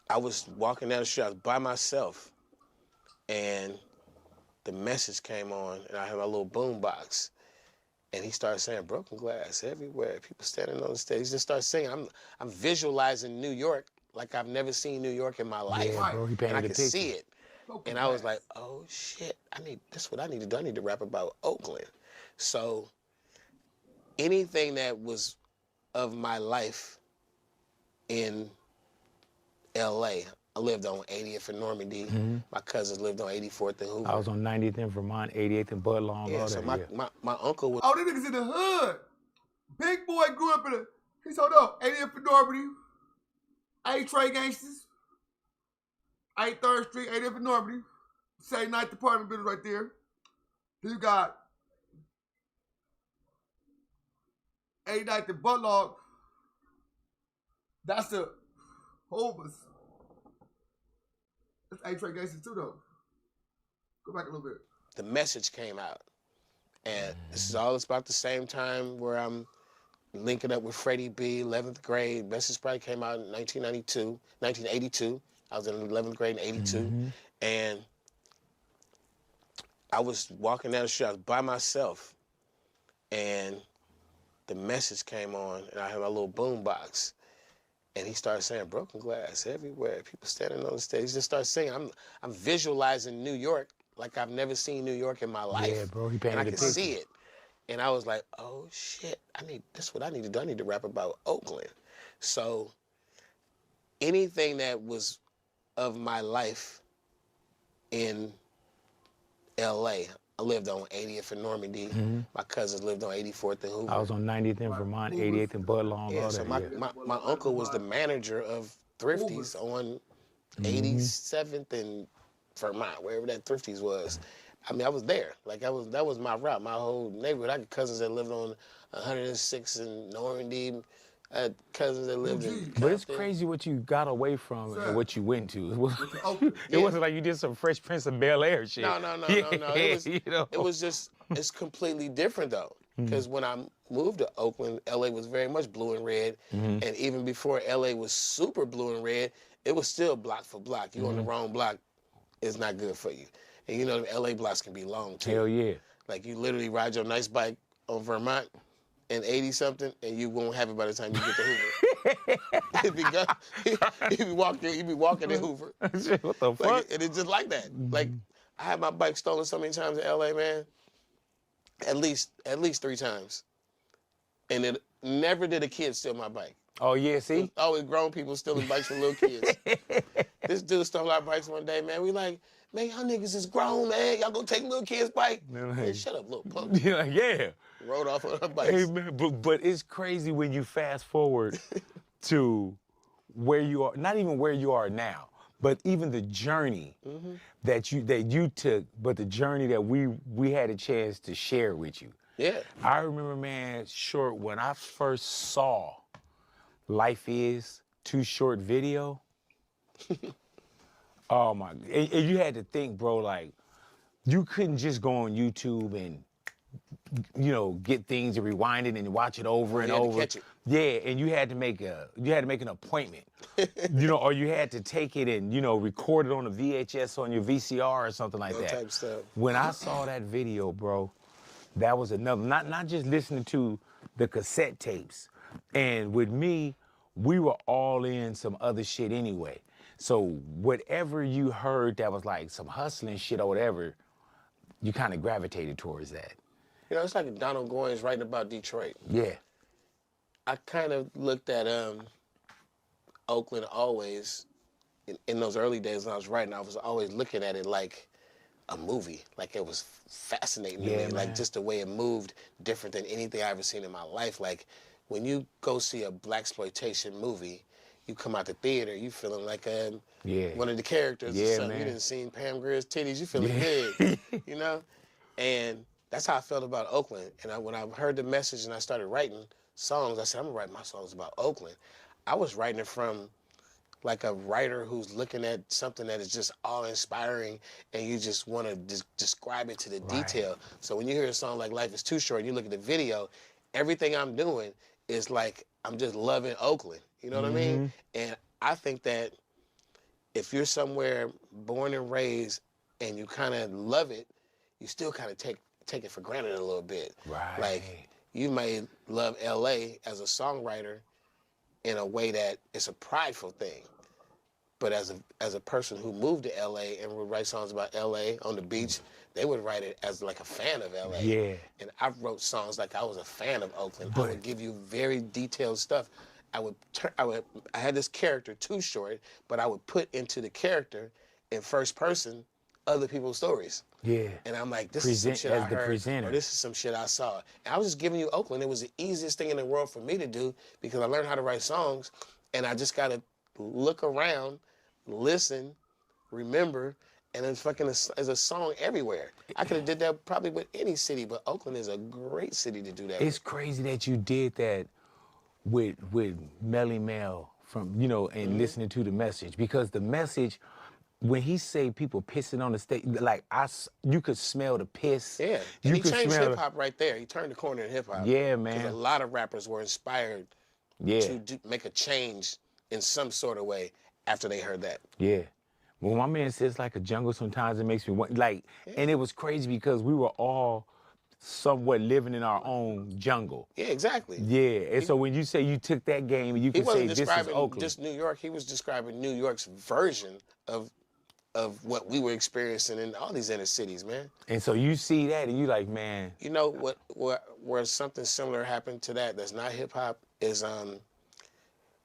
I was walking down the street, I was by myself. And the message came on, and I had my little boom box. And he started saying, broken glass everywhere, people standing on the stage. He just started singing. I'm visualizing New York like I've never seen New York in my life. Yeah, bro, he painted and I the could picture. see it. And I was like, oh shit, that's what I need to do. I need to rap about Oakland. So anything that was of my life in LA, I lived on 80th and Normandy. My cousins lived on 84th and Hoover. I was on 90th in Vermont, 88th and Bud Long. Yeah, so my uncle was... Oh, these niggas in the hood. Big boy grew up in he's hold up, 80th and Normandy. 8 Trey Gangsters. 8 3rd Street, 80th and Normandy. Same night department building right there. Then you got 89th and Bud Long. That's the Hoovers. That's 8 Trey Gangsters too, though. Go back a little bit. The message came out. And this is all about the same time where I'm linking up with Freddie B, 11th grade. Message probably came out in 1982. I was in 11th grade in 82. And I was walking down the street, I was by myself, and the message came on, and I had my little boom box. And he started saying, broken glass everywhere, people standing on the stage. He just started singing. I'm visualizing New York like I've never seen New York in my life. Yeah, bro, he painted and I a could picture. see it. And I was like, oh shit, that's what I need to do. I need to rap about Oakland. So anything that was of my life in LA, I lived on 80th and Normandy. My cousins lived on 84th and Hoover. I was on 90th in Vermont, 88th and Budlong. Yeah, all so that, my uncle was the manager of Thrifties on 87th and Vermont, wherever that Thrifties was. I mean, I was there. Like, that was my route, my whole neighborhood. I had cousins that lived on 106 in Normandy. I had cousins that lived in Compton. But it's crazy what you got away from and what you went to. It wasn't like you did some Fresh Prince of Bel-Air shit. No. It was just, it's completely different, though. Because when I moved to Oakland, LA was very much blue and red. And even before LA was super blue and red, it was still block for block. You on the wrong block, it's not good for you. And you know, the LA blocks can be long, too. Hell yeah. Like, you literally ride your nice bike on Vermont in 80-something, and you won't have it by the time you get to Hoover. You'd be walking in Hoover. What the fuck? Like, and it's just like that. Like, I had my bike stolen so many times in LA, man. At least 3 times. And it never did a kid steal my bike. Oh, yeah, see? Always grown people stealing bikes from little kids. This dude stole our bikes one day, man. We like, man, y'all niggas is grown, man. Y'all gonna take little kids' bike? Man, shut up, little punk. You're like, yeah. Rode off on our bikes. Hey, man, but it's crazy when you fast forward to where you are, not even where you are now, but even the journey that you took, but the journey that we had a chance to share with you. Yeah. I remember, man, Short, when I first saw Life Is Too Short video, oh my, and you had to think, bro, like, you couldn't just go on YouTube and, you know, get things and rewind it and watch it over and over. Catch it. Yeah, and you had to make an appointment, you know, or you had to take it and, you know, record it on a VHS on your VCR or something like that. Type of stuff. When I saw that video, bro, that was another, not just listening to the cassette tapes. And with me, we were all in some other shit anyway. So whatever you heard that was like some hustling shit or whatever, you kind of gravitated towards that. You know, it's like Donald Goines writing about Detroit. Yeah. I kind of looked at Oakland always, in those early days when I was writing, I was always looking at it like a movie. Like, it was fascinating to me. Man. Like, just the way it moved, different than anything I ever seen in my life. Like, when you go see a blaxploitation movie, you come out the theater, you feeling like one of the characters or something. Man. You didn't see Pam Grier's titties, you feeling good, you know? And that's how I felt about Oakland. And when I heard the message and I started writing songs, I said, I'm gonna write my songs about Oakland. I was writing it from like a writer who's looking at something that is just awe-inspiring and you just want to describe it to the detail. So when you hear a song like Life Is Too Short and you look at the video, everything I'm doing is like, I'm just loving Oakland. You know what I mean? And I think that if you're somewhere born and raised and you kind of love it, you still kind of take it for granted a little bit. Right. Like, you may love LA as a songwriter in a way that it's a prideful thing. But as a person who moved to LA and would write songs about LA on the beach, they would write it as like a fan of LA. Yeah. And I wrote songs like I was a fan of Oakland. I would give you very detailed stuff. I had this character, Too Short, but I would put into the character in first person other people's stories. Yeah. And I'm like, this is some shit I heard, presenter. or this is some shit I saw. And I was just giving you Oakland. It was the easiest thing in the world for me to do because I learned how to write songs, and I just got to look around, listen, remember, and then fucking as a song everywhere. I could have did that probably with any city, but Oakland is a great city to do that It's crazy that you did that with Melly Mel from, you know, and listening to the message, because the message when he say people pissing on the stage, like you could smell the piss. Yeah, you and he could changed smell. hip hop right there. He turned the corner in hip hop. Yeah, Because a man. lot of rappers were inspired Yeah, to make a change in some sort of way after they heard that. yeah. When my man says like a jungle, sometimes it makes me want like, and it was crazy because we were all somewhat living in our own jungle. Yeah, exactly. Yeah, and so when you say you took that game, and you He can say wasn't this is describing Oakland. just New York. He was describing New York's version of what we were experiencing in all these inner cities, man. And so you see that, and you like, man. You know where something similar happened to that's not hip hop is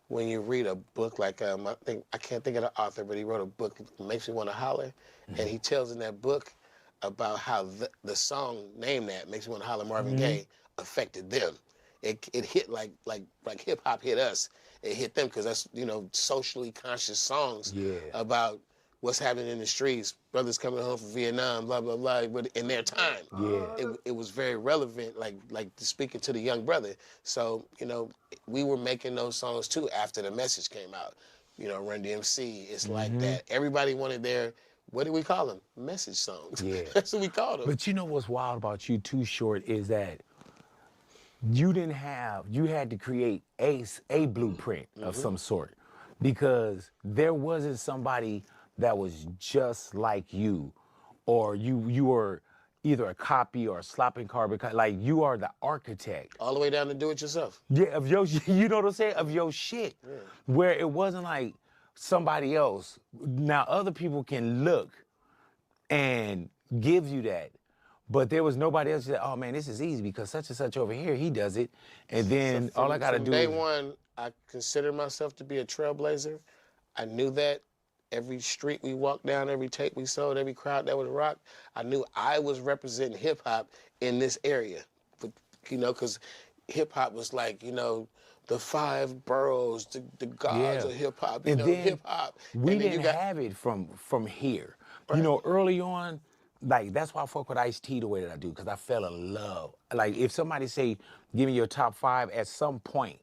when you read a book like I can't think of the author, but he wrote a book Makes Me Want to Holler, and he tells in that book about how the song named that Makes Me Want to Holler Marvin Gaye affected them. It hit like hip hop hit us. It hit them because that's socially conscious songs about what's happening in the streets, brothers coming home from Vietnam, blah blah blah. But in their time, it was very relevant, like speaking to the young brother. So we were making those songs too after the message came out. Run DMC, it's like that. Everybody wanted their, what do we call them? Message songs. Yeah. That's what we called them. But you know what's wild about you, Too Short, is that you had to create a blueprint of some sort, because there wasn't somebody that was just like you, or you were either a copy or a slopping carbon, like you are the architect. All the way down to do it yourself. Yeah, of your, you know what I'm saying? Of your shit. Yeah. Where it wasn't like somebody else. Now other people can look and give you that, but there was nobody else that said, oh man, this is easy because such and such over here, he does it. And then all I gotta do day is. one, I considered myself to be a trailblazer. I knew that. Every street we walked down, every tape we sold, every crowd that would rock, I knew I was representing hip hop in this area. But, because hip hop was like, the 5 boroughs, the gods of hip hop, and then hip hop. We didn't have it from here. Right. Early on, like that's why I fuck with Ice-T the way that I do, because I fell in love. Like if somebody say, give me your top 5, at some point,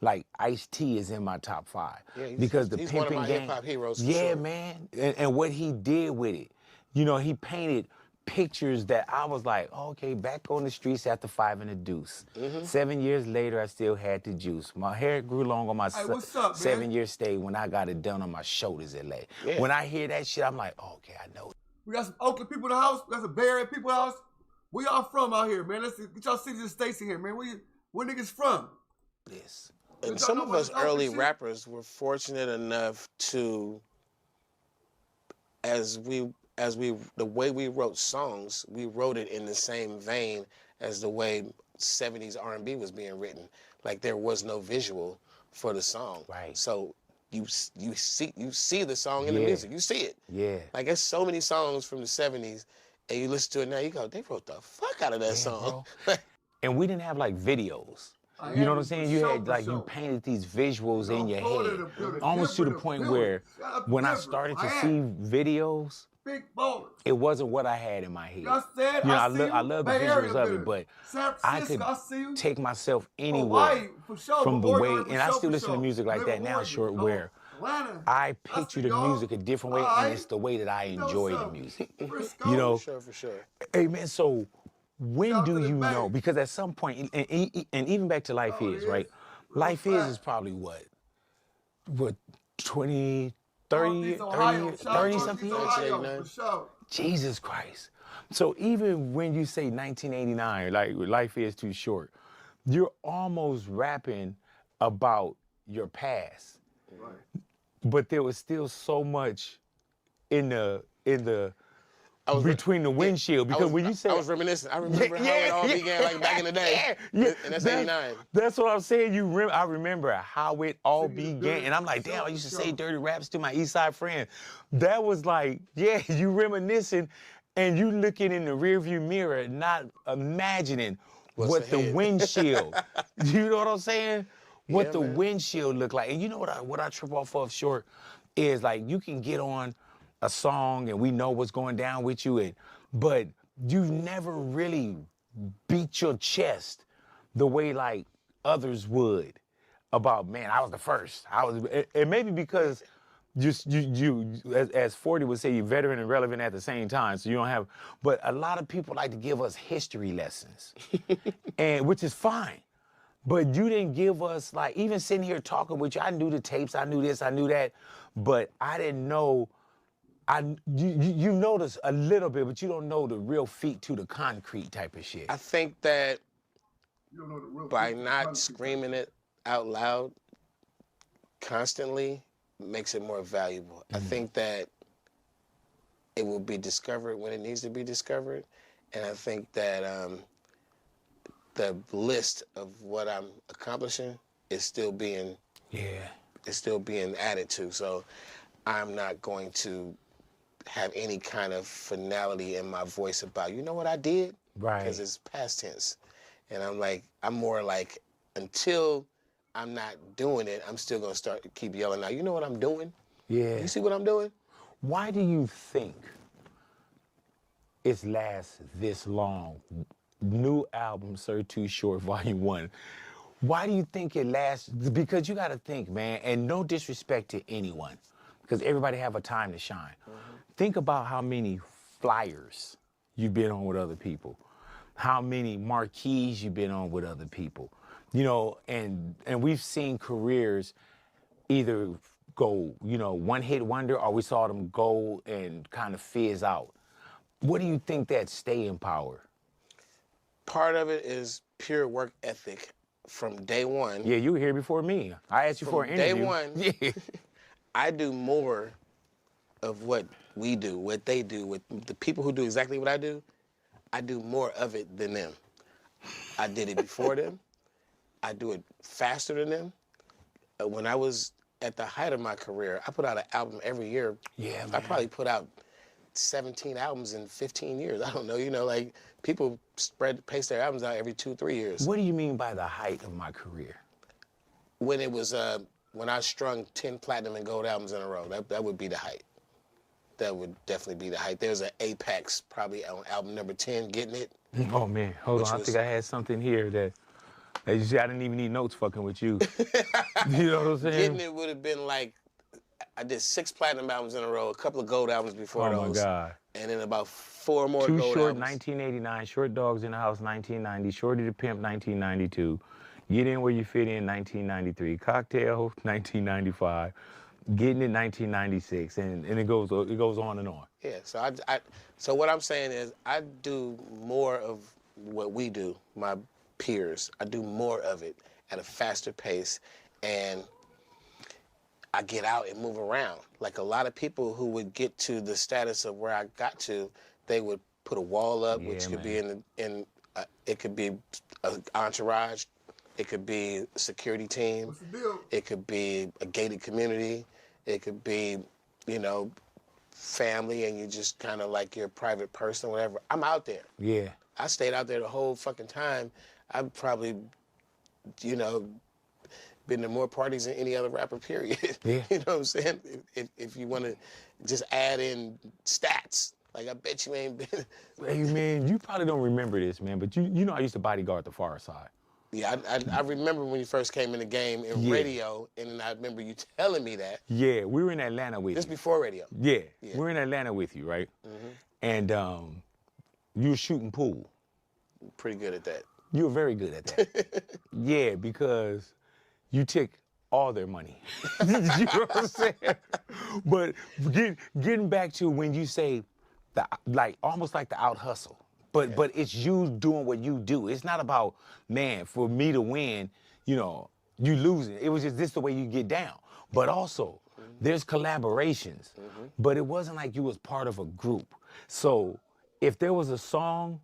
like Ice-T is in my top 5, because he's one of my hip-hop heroes. Yeah, sure. man, and what he did with it, he painted pictures that I was like, oh, okay, back on the streets after 5 and a deuce. 7 years later, I still had the juice. My hair grew long on my 7-year stay when I got it done on my shoulders in LA. Yeah. When I hear that shit, I'm like, oh, okay, I know. We got some Oakland people in the house. We got some Bay Area people in the house. Where y'all from out here, man? Let's get y'all cities and states in here, man. Where niggas from? Yes. And some of us early rappers were fortunate enough to, the way we wrote songs, we wrote it in the same vein as the way 70s R&B was being written. Like there was no visual for the song. Right. So you see the song in the music. You see it. Yeah. Like there's so many songs from the 70s, and you listen to it now, you go, they wrote the fuck out of that song. And we didn't have like videos. You know what I'm saying? You had like, you painted these visuals in your head, almost to the point where when I started to see videos, it wasn't what I had in my head. I love the visuals of it, but I could take myself anywhere from the way, and I still listen to music like that now, Short, where I picture the music a different way, and it's the way that I enjoy the music. For sure. Hey man, so when do you know? Because at some point, and even back to Life Is, right? Life Is probably what 20, 30 something years? Jesus Christ. So even when you say 1989, like Life Is Too Short, you're almost rapping about your past. Right. But there was still so much in the between the windshield, because when you say I was reminiscing. I remember how it all began, like back in the day. And that's 89. That's what I'm saying. I remember how it all began, and I'm like, damn, I used to say dirty raps to my East Side friends. That was like, you reminiscing, and you looking in the rearview mirror, not imagining what the windshield. You know what I'm saying? What the windshield looked like. And you know what I trip off of, Short, is like you can get on a song and we know what's going down with you, but you've never really beat your chest the way like others would about, man, I was the first. And maybe because as 40 would say, you're veteran and relevant at the same time. So you don't have, but a lot of people like to give us history lessons, and which is fine. But you didn't give us, like, even sitting here talking with you, I knew the tapes, I knew this, I knew that, but I didn't know, you notice a little bit, but you don't know the real feet to the concrete type of shit. I think that You don't know the real by people. not screaming it out loud constantly makes it more valuable. I think that it will be discovered when it needs to be discovered, and I think that the list of what I'm accomplishing is still being added to. So I'm not going to have any kind of finality in my voice about, you know what I did? Right. Because it's past tense. And I'm more like, until I'm not doing it, I'm still gonna keep yelling out, you know what I'm doing? Yeah. You see what I'm doing? Why do you think it's lasts this long? New album, Sir Too Short, Volume 1. Why do you think it lasts? Because you gotta think, man, and no disrespect to anyone, because everybody have a time to shine. Think about how many flyers you've been on with other people, how many marquees you've been on with other people, you know, and we've seen careers either go, you know, one hit wonder, or we saw them go and kind of fizz out. What do you think that staying power? Part of it is pure work ethic from day one. Yeah, you were here before me. I asked you for an interview. Day one, Yeah. I do more of what we do, what they do, with the people who do exactly what I do more of it than them. I did it before them. I do it faster than them. When I was at the height of my career, I put out an album every year. Yeah, I man. probably put out 17 albums in 15 years. I don't know, you know, like people pace their albums out every 2-3 years. What do you mean by the height of my career? When it was, when I strung 10 platinum and gold albums in a row, that would be the height. That would definitely be the height. There's an Apex, probably on album number 10, Getting It. Oh man, hold on. I think I had something here that you see, I didn't even need notes fucking with you. You know what I'm saying? Getting It would have been like, I did 6 platinum albums in a row, a couple of gold albums before those. Oh my God. And then about 4 more Too gold Short, albums. 1989. Short Dogs in the House, 1990. Shorty the Pimp, 1992. Get In Where You Fit In, 1993. Cocktail, 1995. Getting It, 1996. And it goes on and on. Yeah, so what I'm saying is I do more of what we do, my peers. I do more of it at a faster pace, and I get out and move around. Like a lot of people who would get to the status of where I got to, they would put a wall up, which could be it could be an entourage, it could be a security team, What's the deal? it could be a gated community, it could be, you know, family, and you just kind of like you're a private person or whatever. I'm out there. Yeah. I stayed out there the whole fucking time. I've probably, you know, been to more parties than any other rapper, period. Yeah. You know what I'm saying? If you want to just add in stats, like I bet you ain't been. Hey man, you probably don't remember this, man, but you know I used to bodyguard the Far Side. Yeah, I remember when you first came in the game in radio, and I remember you telling me that. Yeah, we were in Atlanta with Just you. before radio. Yeah, we were in Atlanta with you, right? And you were shooting pool. Pretty good at that. You were very good at that. Yeah, because you took all their money. You know what I'm saying? But getting back to when you say, almost like the out hustle. But it's you doing what you do. It's not about, man, for me to win, you know, you losing. It was just this the way you get down. But also, there's collaborations. But it wasn't like you was part of a group. So if there was a song,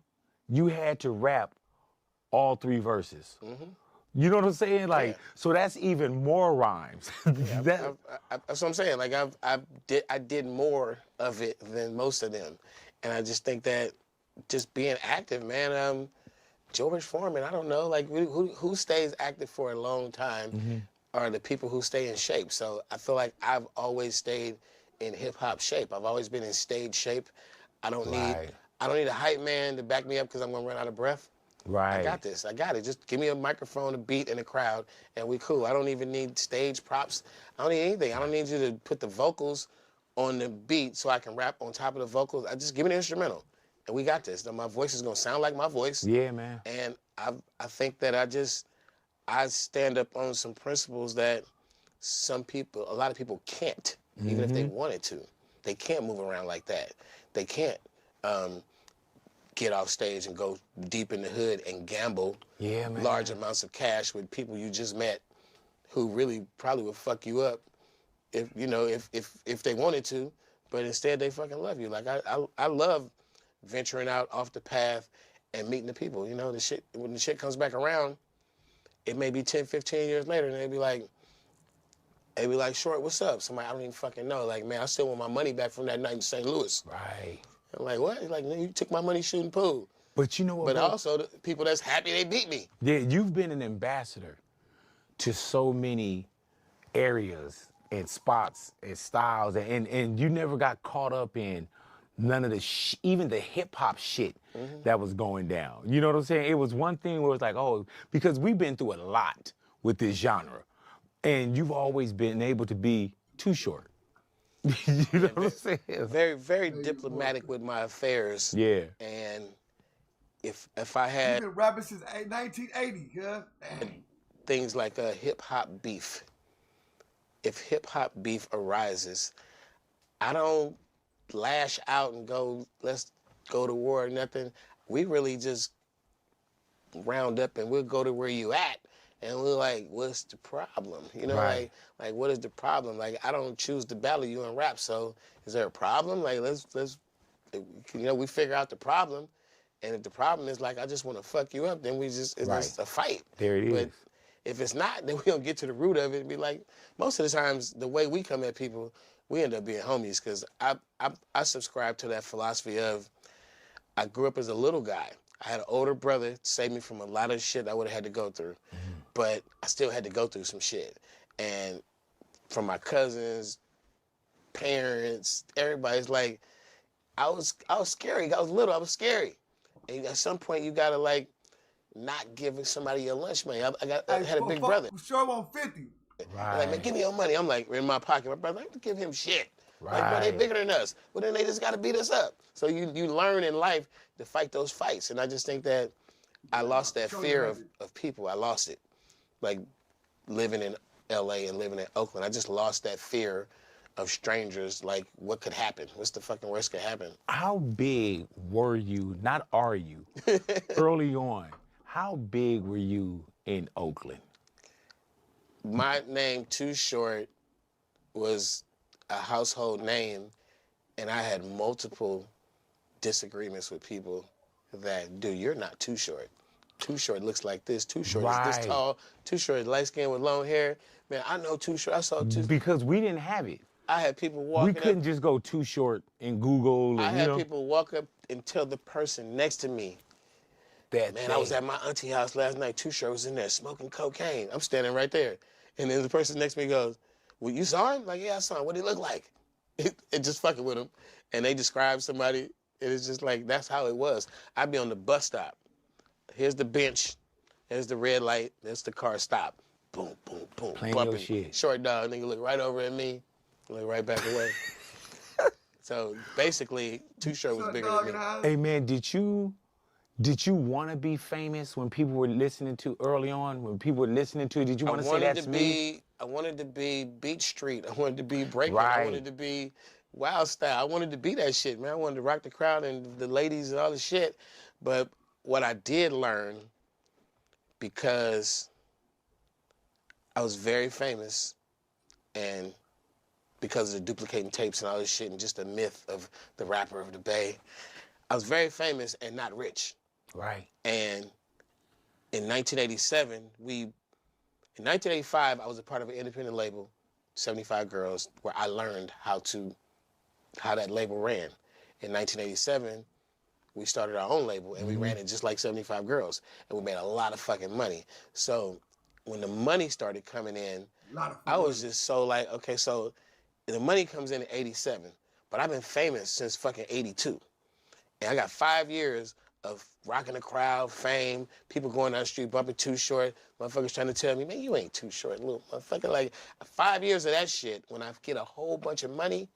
you had to rap all 3 verses. You know what I'm saying? Like, so that's even more rhymes. That's what I'm saying. Like I did more of it than most of them, and I just think that just being active, man. George Foreman, I don't know, like who stays active for a long time are the people who stay in shape. So I feel like I've always stayed in hip hop shape. I've always been in stage shape. I don't need a hype man to back me up because I'm gonna run out of breath. Right. I got this. I got it. Just give me a microphone, a beat, and a crowd, and we cool. I don't even need stage props. I don't need anything. I don't need you to put the vocals on the beat so I can rap on top of the vocals. I just give me the instrumental, and we got this. Now, my voice is gonna sound like my voice. Yeah, man. And I think that I stand up on some principles that a lot of people can't, even if they wanted to. They can't move around like that. They can't get off stage and go deep in the hood and gamble large amounts of cash with people you just met who really probably would fuck you up if they wanted to, but instead they fucking love you. Like I love venturing out off the path and meeting the people. When the shit comes back around, it may be 10, 15 years later, and they be like, Short, what's up? Somebody I don't even fucking know. Like, man, I still want my money back from that night in St. Louis. Right. I'm like, what? He's like, you took my money shooting pool. But you know what? But bro? also the people that's happy they beat me. Yeah, you've been an ambassador to so many areas and spots and styles, and you never got caught up in none of the even the hip hop shit that was going down. You know what I'm saying? It was one thing where it's like, oh, because we've been through a lot with this genre, and you've always been able to be too short. You know what I'm saying? Very, very diplomatic with my affairs. Yeah. And if I had You've been rapping since 1980, yeah? things like a hip hop beef, if hip hop beef arises, I don't lash out and go, let's go to war or nothing. We really just round up and we'll go to where you at. And we're like, what's the problem? Right. like what is the problem? Like, I don't choose to battle you in rap, so is there a problem? Like, let's we figure out the problem. And if the problem is like, I just want to fuck you up, then it's just a fight. There it is. But if it's not, then we don't get to the root of it and be like, most of the times, the way we come at people, we end up being homies, because I subscribe to that philosophy of, I grew up as a little guy. I had an older brother to save me from a lot of shit I would have had to go through. But I still had to go through some shit. And from my cousins, parents, everybody's like, I was scary. I was little, I was scary. And at some point you gotta like not giving somebody your lunch money. I had a big brother. Sure on 50. Right. Like, man, give me your money. I'm like, in my pocket. My brother, I have to give him shit. Right. Like, bro, they bigger than us. Well, then they just got to beat us up. So you learn in life to fight those fights. And I just think that I lost that fear of people. I lost it. Like, living in L.A. and living in Oakland, I just lost that fear of strangers. Like, what could happen? What's the fucking worst could happen? How big were you, not are you, early on, how big were you in Oakland? My name, Too Short, was a household name, and I had multiple disagreements with people that, dude, you're not Too Short. Too Short looks like this. Too Short is this tall. Too Short is light skinned with long hair. Man, I know Too Short. I saw Too Short. Because we didn't have it. I had people walking We couldn't up. just go Too Short in Google. I And, had people walk up and tell the person next to me, man, I was at my auntie house last night. Too Short was in there smoking cocaine. I'm standing right there. And then the person next to me goes, well, you saw him? Like, yeah, I saw him. What did he look like? It just fucking with him. And they describe somebody, and it's just like, that's how it was. I'd be on the bus stop. Here's the bench. There's the red light. There's the car stop. Boom, boom, boom. Playing bumping. your shit. Short dog. Nigga look right over at me. Look right back away. So basically, Too Short was bigger than me. Hey, man, did you want to be famous when people were listening to early on? When people were listening to, did you want to say that's me? I wanted to be Beach Street. I wanted to be breaking. Right. I wanted to be Wild Style. I wanted to be that shit, man. I wanted to rock the crowd and the ladies and all the shit. But what I did learn, because I was very famous, and because of the duplicating tapes and all this shit and just the myth of the rapper of the Bay, I was very famous and not rich. Right. And in 1987, in 1985, I was a part of an independent label, 75 Girls, where I learned how that label ran. In 1987, we started our own label, and we ran it just like 75 Girls, and we made a lot of fucking money. So when the money started coming in, I was just so like, okay, so the money comes in 87, but I've been famous since fucking 82. And I got 5 years of rocking the crowd, fame, people going down the street bumping Too Short, motherfuckers trying to tell me, man, you ain't Too Short, little motherfucker. Like 5 years of that shit, when I get a whole bunch of money,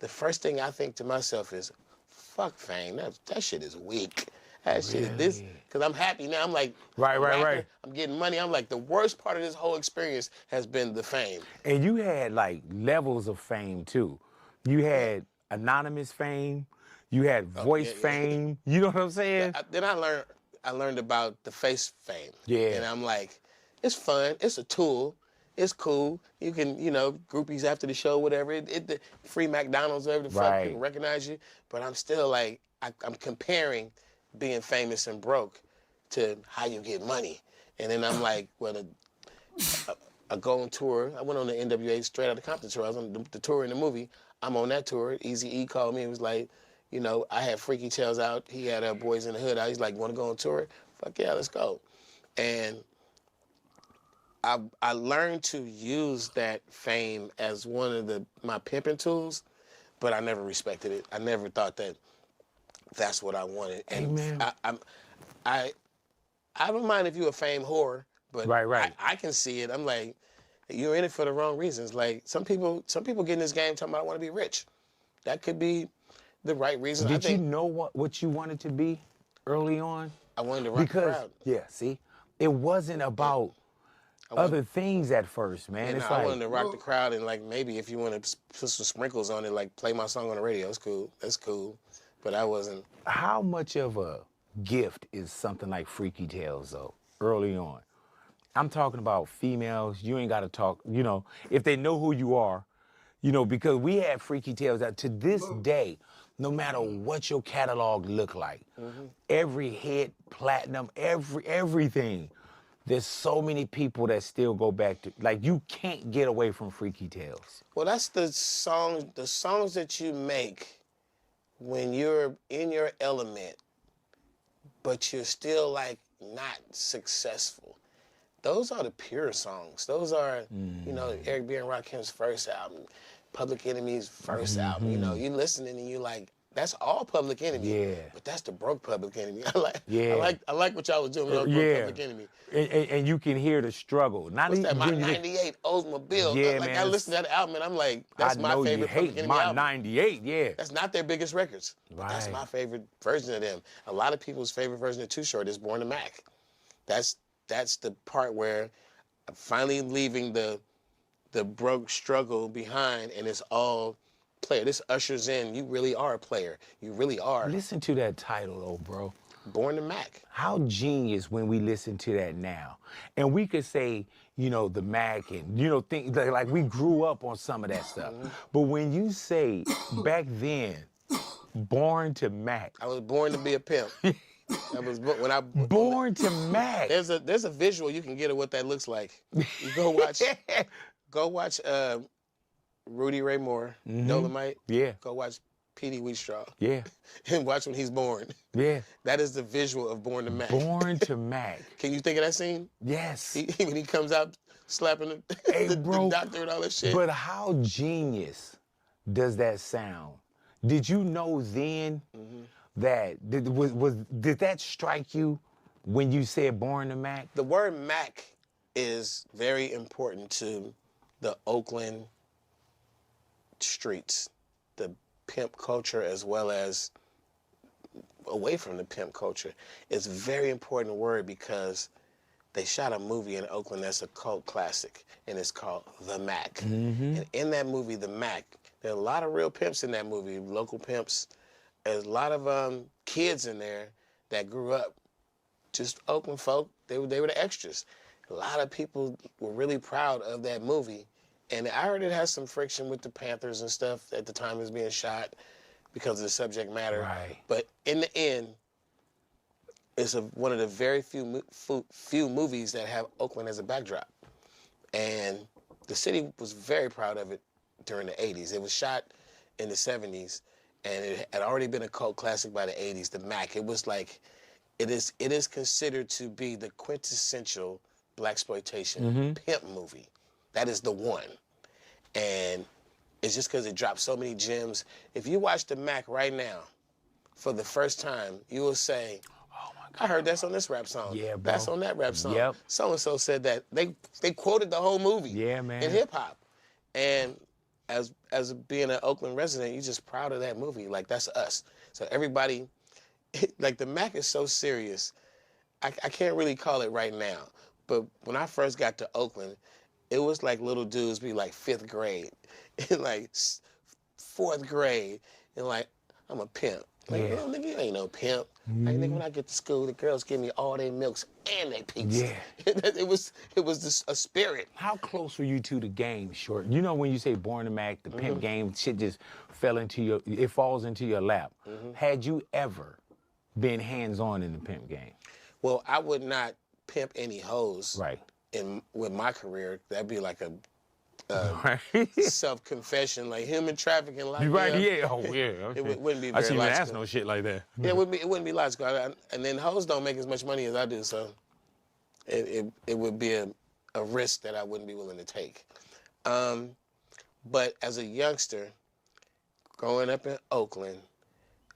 the first thing I think to myself is, fuck fame, that shit is weak. That shit is this, because I'm happy now. I'm like, Right. I'm getting money. I'm like, the worst part of this whole experience has been the fame. And you had like levels of fame too. You had anonymous fame, you had voice fame. You know what I'm saying? Then I learned about the face fame. Yeah. And I'm like, it's fun. It's a tool. It's cool. You can, groupies after the show, whatever. The free McDonald's, whatever the fuck, people recognize you. But I'm still like, I'm comparing being famous and broke to how you get money. And then I'm like, well, I go on tour. I went on the NWA Straight Outta Compton tour. I was on the tour in the movie. I'm on that tour. Eazy-E called me and was like, I had Freaky Tales out. He had Boys in the Hood out. He's like, want to go on tour? Fuck yeah, let's go. And I learned to use that fame as one of my pimping tools, but I never respected it. I never thought that that's what I wanted. And I don't mind if you're a fame whore, but I can see it. I'm like, you're in it for the wrong reasons. Like some people get in this game talking about I want to be rich. That could be the right reason. Did you know what you wanted to be early on? I wanted to rock the crowd. Yeah, see, it wasn't about other things at first, man. It's I wanted to rock the crowd, and like maybe if you want to put some sprinkles on it, like play my song on the radio, it's cool. That's cool. But I wasn't. How much of a gift is something like Freaky Tales though, early on? I'm talking about females. You ain't got to talk, if they know who you are, because we had Freaky Tales that to this day, no matter what your catalog look like, every hit, platinum, everything, there's so many people that still go back to, like, you can't get away from Freaky Tales. Well, that's the songs that you make when you're in your element, but you're still like not successful. Those are the pure songs. Those are, Eric B. and Rakim's first album, Public Enemy's first album. You listening and you like, that's all Public Enemy. Yeah. But that's the broke Public Enemy. I like what y'all was doing with Public Enemy. And you can hear the struggle. What's that? My '98 Oldsmobile. Yeah, man. I listened to that album and I'm like, that's my favorite Public Enemy my album. '98, yeah. That's not their biggest records. But that's my favorite version of them. A lot of people's favorite version of Too Short is Born to Mac. That's the part where I'm finally leaving the broke struggle behind, and it's all player. This ushers in, you really are a player. You really are. Listen to that title, though, bro. Born to Mac. How genius when we listen to that now. And we could say, the Mac and, things like we grew up on some of that stuff. But when you say back then, Born to Mac. I was born to be a pimp. Born to Mac. There's a visual you can get of what that looks like. You go watch Rudy Ray Moore, Dolomite. Yeah. Go watch Petey Wheatstraw. Yeah. And watch when he's born. Yeah. That is the visual of Born to Mac. Born to Mac. Can you think of that scene? Yes. When he comes out slapping the doctor and all that shit. But how genius does that sound? Did you know then that did that strike you when you said Born to Mac? The word Mac is very important to the Oakland streets, the pimp culture as well as away from the pimp culture. It's a very important word because they shot a movie in Oakland that's a cult classic, and it's called The Mac. And in that movie, The Mac, there are a lot of real pimps in that movie, local pimps. There's a lot of kids in there that grew up just Oakland folk. They were the extras. A lot of people were really proud of that movie. And I heard it has some friction with the Panthers and stuff at the time it was being shot because of the subject matter. Right. But in the end, it's one of the very few movies that have Oakland as a backdrop. And the city was very proud of it during the 80s. It was shot in the 70s, and it had already been a cult classic by the 80s, The Mac. It was like, it is considered to be the quintessential blaxploitation pimp movie. That is the one. And it's just because it dropped so many gems. If you watch The Mac right now, for the first time, you will say, I heard that's on this rap song. Yeah, bro. That's on that rap song. Yep. So-and-so said that. They quoted the whole movie Yeah, man. in hip-hop. And as being an Oakland resident, you're just proud of that movie. Like, that's us. So everybody, like, the Mac is so serious. I can't really call it right now. But when I first got to Oakland, it was like little dudes be like 5th grade, and like 4th grade, and like, I'm a pimp. Like, Yeah. nigga, you ain't no pimp. Like, nigga, when I get to school, the girls give me all their milks and they peeps. Yeah. it was just a spirit. How close were you to the game, Short? You know when you say Born to Mac, the pimp game, shit just it falls into your lap. Had you ever been hands-on in the pimp game? Well, I would not pimp any hoes. Right. With my career. That'd be like a Right. self-confession, like human trafficking. Like, Right, yeah. Oh, yeah. Okay. It wouldn't be I very shouldn't even ask logical. no shit like that. Yeah, it wouldn't be logical. And then hoes don't make as much money as I do, so it would be a risk that I wouldn't be willing to take. But as a youngster, growing up in Oakland,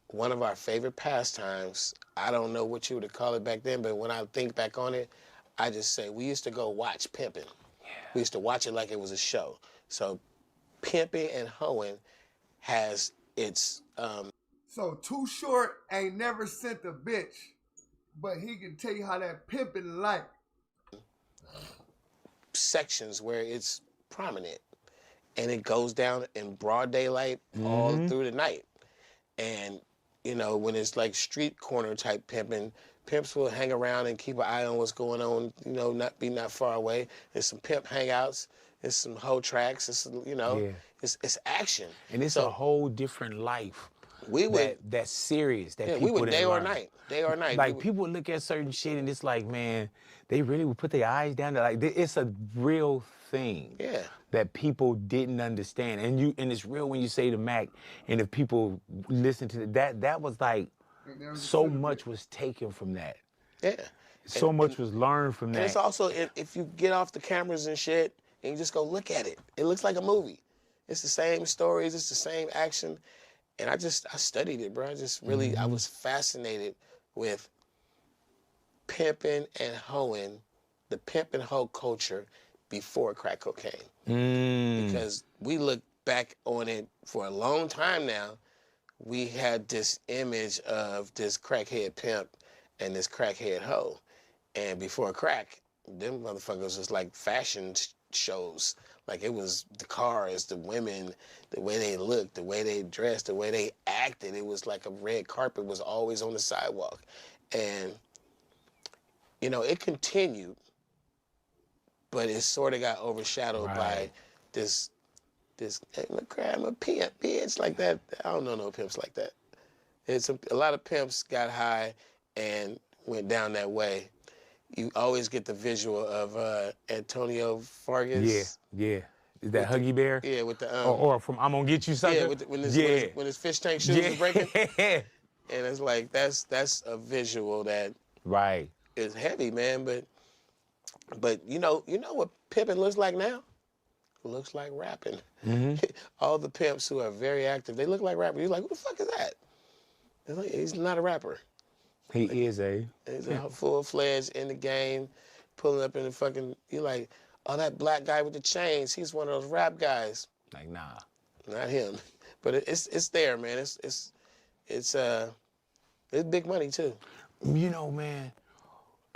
one of our favorite pastimes, I don't know what you would call it back then, but when I think back on it, I just say we used to go watch pimping. Yeah. We used to watch it like it was a show. So pimping and hoeing has its... So Too Short ain't never sent a bitch, but he can tell you how that pimping like. sections where it's prominent. And it goes down in broad daylight all through the night. And, you know, when it's like street corner type pimping, pimps will hang around and keep an eye on what's going on, you know, not far away. There's some pimp hangouts, there's some hoe tracks, it's, you know, it's action. And it's a whole different life. We would, that's serious. That people we would day or learn. night, day or night. Like people would look at certain shit and it's like, man, they really would put their eyes down there. Like it's a real thing. Yeah. That people didn't understand, and it's real when you say the Mac, and if people listen to that was like so much was taken from that. Yeah. So much was learned from that. And it's also if you get off the cameras and shit and you just go look at it, it looks like a movie. It's the same stories, it's the same action. And I studied it, bro. I just really, I was fascinated with pimping and hoeing, the pimp and hoe culture before crack cocaine. Because we look back on it for a long time now. We had this image of this crackhead pimp and this crackhead hoe. And before crack, them motherfuckers was like fashion shows. Like it was the cars, the women, the way they looked, the way they dressed, the way they acted. It was like a red carpet was always on the sidewalk. And, you know, it continued, but it sort of got overshadowed by this, hey, I'm a pimp, bitch, like that. I don't know no pimps like that. It's a lot of pimps got high and went down that way. You always get the visual of Antonio Fargas. Yeah. Is that Huggy Bear? Yeah, with the or from I'm Gonna Get You Sucker? Yeah, when his fish tank shoes was breaking. And it's like that's a visual that is heavy, man. But you know what pimping looks like now? It looks like rapping. All the pimps who are very active, they look like rappers. You're like, who the fuck is that? Like, he's not a rapper. He is a. He's a full-fledged in the game, pulling up in the fucking, you're like, oh, that black guy with the chains, he's one of those rap guys. Like, nah. Not him. But it's there, man. It's big money, too. You know, man,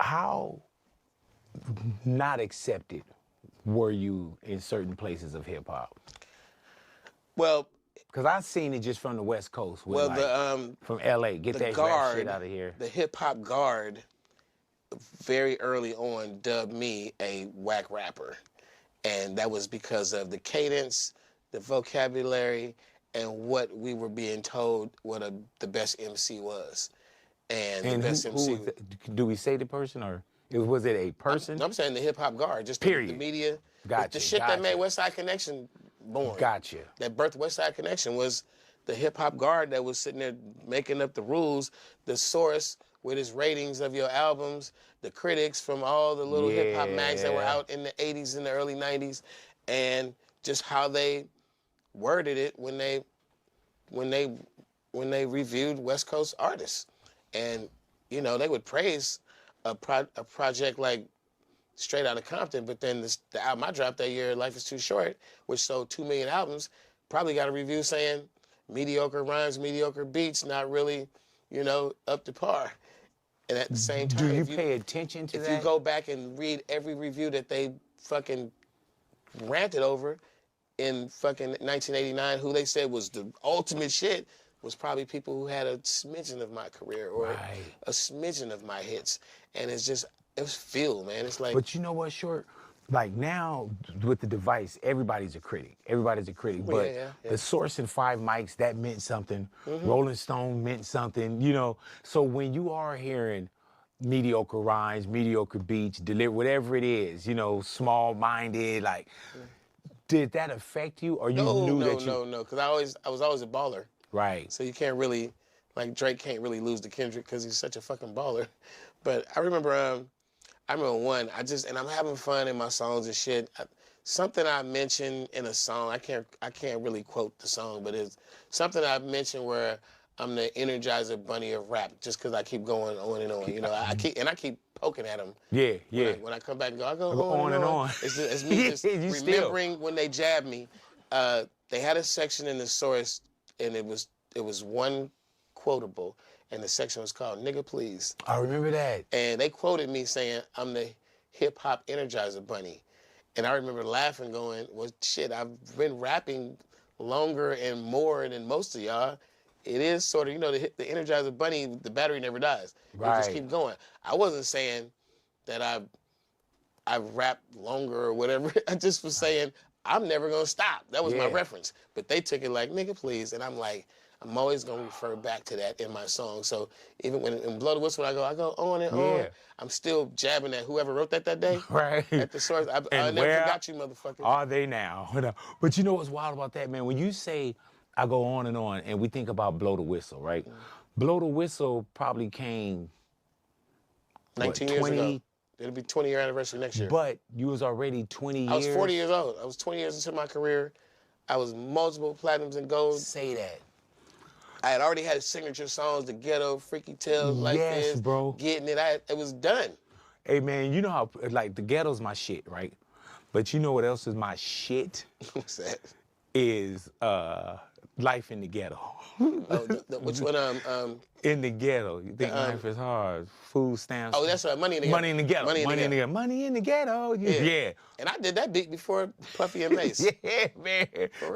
how not accepted were you in certain places of hip-hop? Well, because I've seen it just from the West Coast. With from LA, get that rap shit out of here. The hip hop guard, very early on, dubbed me a whack rapper, and that was because of the cadence, the vocabulary, and what we were being told what the best MC was. And the best MC. Do we say the person or was it a person? I'm saying the hip hop guard, just period. The media. Gotcha. The shit that made West Side Connection born. Gotcha. That birthed West Side Connection was the hip hop guard that was sitting there making up the rules, the source with his ratings of your albums, the critics from all the little hip hop mags that were out in the 80s and the early 90s, and just how they worded it when they reviewed West Coast artists. And you know, they would praise a project like Straight Outta Compton, but then the album I dropped that year, Life Is Too Short, which sold 2 million albums, probably got a review saying mediocre rhymes, mediocre beats, not really, you know, up to par. And at the same time, Do you pay attention to if that? you go back and read every review that they fucking ranted over in fucking 1989, who they said was the ultimate shit, was probably people who had a smidgen of my career or a smidgen of my hits. And it's just, it was feel, man. It's like. But you know what, Short? Like now with the device, everybody's a critic. Everybody's a critic. Well, But yeah. the Source and 5 mics, that meant something. Mm-hmm. Rolling Stone meant something, you know. So when you are hearing mediocre rhymes, mediocre beats, whatever it is, you know, small-minded, like, did that affect you, or you knew that you? No, because I was always a baller. Right. So you can't really, like Drake can't really lose to Kendrick because he's such a fucking baller. But I remember one, and I'm having fun in my songs and shit. Something I mentioned in a song, I can't really quote the song, but it's something I mentioned where I'm the Energizer Bunny of rap, just because I keep going on and on. You know, I keep poking at him. Yeah, yeah. When I come back and go, I go on and on. It's me just remembering when they jabbed me. They had a section in the Source, and it was one quotable, and the section was called "Nigga Please." I remember that. And they quoted me saying, "I'm the hip hop Energizer Bunny," and I remember laughing, going, "Well, shit, I've been rapping longer and more than most of y'all. It is sort of, you know, the Energizer Bunny, the battery never dies. You just keep going." I wasn't saying that I rap longer or whatever. I just was saying I'm never gonna stop. That was my reference. But they took it like, "Nigga, please," and I'm like, I'm always gonna refer back to that in my song. So even when in Blow the Whistle, I go on and on. I'm still jabbing at whoever wrote that day. Right. At the Source. I never forgot you, motherfucker. Are they now? But you know what's wild about that, man? When you say I go on, and we think about Blow the Whistle, right? Blow the Whistle probably came 19 years ago. It'll be 20-year anniversary next year. But you was already 20 years. I was 40 years old. I was 20 years into my career. I was multiple platinums and gold. Say that. I had already had signature songs, The Ghetto, Freaky Tales, Like This, bro. Getting It. It was done. Hey, man, you know how, like, The Ghetto's my shit, right? But you know what else is my shit? What's that? Is Life in the Ghetto. Which one? In the Ghetto. You think life is hard. Food stamps. Oh, that's right. Money in the Ghetto. Money in the Ghetto. Money in the Ghetto. Money in the Ghetto. Yeah. And I did that beat before Puffy and Mace. Yeah, man.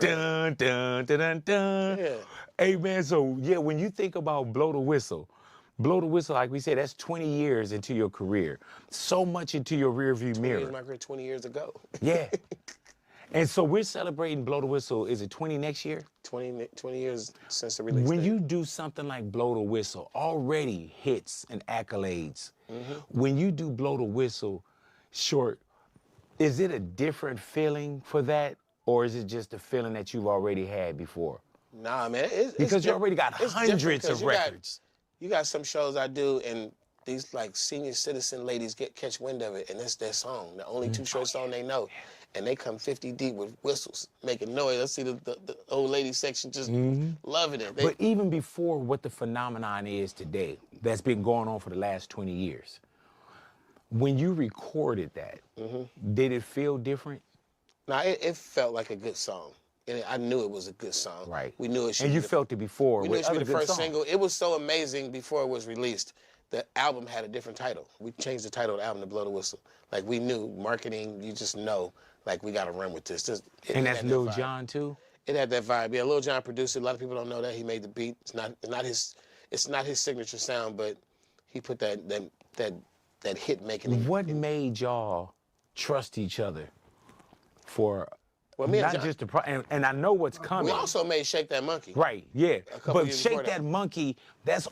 Dun, dun, dun, dun, dun. Yeah. Hey, man, so, yeah, when you think about Blow the Whistle, like we said, that's 20 years into your career. So much into your rearview mirror. 20 years of my career, 20 years ago. Yeah. And so we're celebrating Blow the Whistle. Is it 20 next year? 20 years since the release When date. you do something like Blow the Whistle, already hits and accolades. When you do Blow the Whistle, Short, is it a different feeling for that? Or is it just a feeling that you've already had before? Nah, man. It's Because you already got it's hundreds of records. You got some shows I do, and these like senior citizen ladies catch wind of it, and it's their song, the only Too Short song they know. And they come 50 deep with whistles, making noise. I see the old lady section just loving it. But even before what the phenomenon is today, that's been going on for the last 20 years, when you recorded that, did it feel different? Nah, it felt like a good song. And I knew it was a good song. Right. We knew it should And you felt it before. We knew it should be the first songs. single. It was so amazing before it was released. The album had a different title. We changed the title of the album to Blow the Whistle. Like, we knew marketing, you just know, like, we got to run with this. And that's Lil Jon, too? It had that vibe. Yeah, Lil Jon produced it. A lot of people don't know that. He made the beat. It's not his signature sound, but he put that hit making. What made y'all trust each other for Well, me and not John, just the and I know what's coming. we also made Shake That Monkey. Right, yeah. couple But years before Shake that. That Monkey, that's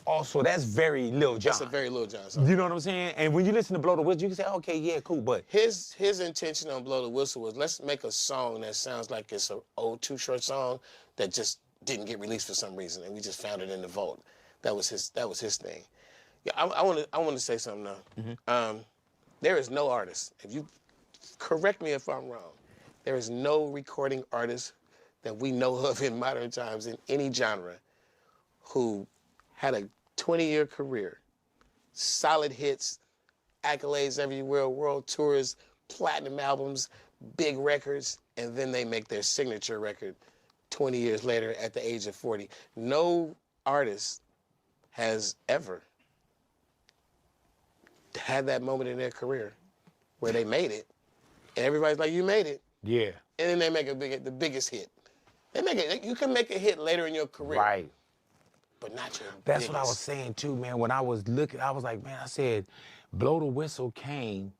very Lil Jon. That's a very Lil Jon song. You know what I'm saying? And when you listen to Blow the Whistle, you can say, okay, yeah, cool, but His intention on Blow the Whistle was, let's make a song that sounds like it's an old Too Short song that just didn't get released for some reason, and we just found it in the vault. That was his thing. Yeah, I want to say something now. There is no artist. If you correct me if I'm wrong, there is no recording artist that we know of in modern times in any genre who had a 20-year career solid hits, accolades everywhere, world tours, platinum albums, big records, and then they make their signature record 20 years later at the age of 40. No artist has ever had that moment in their career where they made it, and everybody's like, you made it. Yeah. And then they make the biggest hit. You can make a hit later in your career. Right. But not your That's biggest. what I was saying too, man. When I was looking, I was like, man, I said, Blow the Whistle came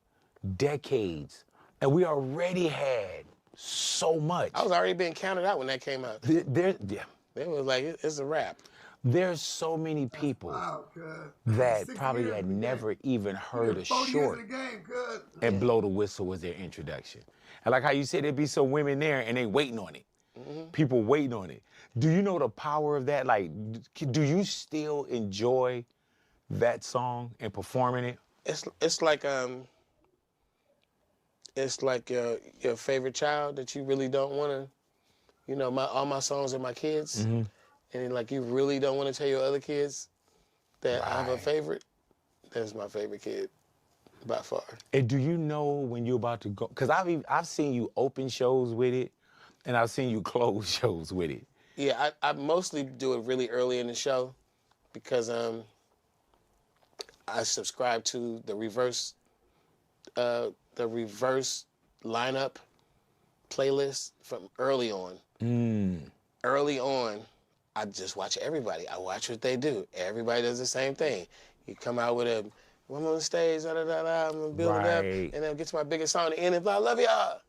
decades, and we already had so much. I was already being counted out when that came out. Yeah. They was like, it's a wrap. There's so many people that probably had never even heard a short, and Blow the Whistle was their introduction. And like how you said, there'd be some women there and they waiting on it. People waiting on it. Do you know the power of that? Like, do you still enjoy that song and performing it? It's like your favorite child that you really don't want to, you know, all my songs are my kids. And like you really don't want to tell your other kids that I have a favorite. That's my favorite kid by far. And do you know when you're about to go? Because I've seen you open shows with it, and I've seen you close shows with it. Yeah, I mostly do it really early in the show because I subscribe to the reverse lineup playlist from early on. Early on, I just watch everybody. I watch what they do. Everybody does the same thing. You come out with I'm on the stage, I'm gonna build it up, and then get to my biggest song at the end, and I love y'all.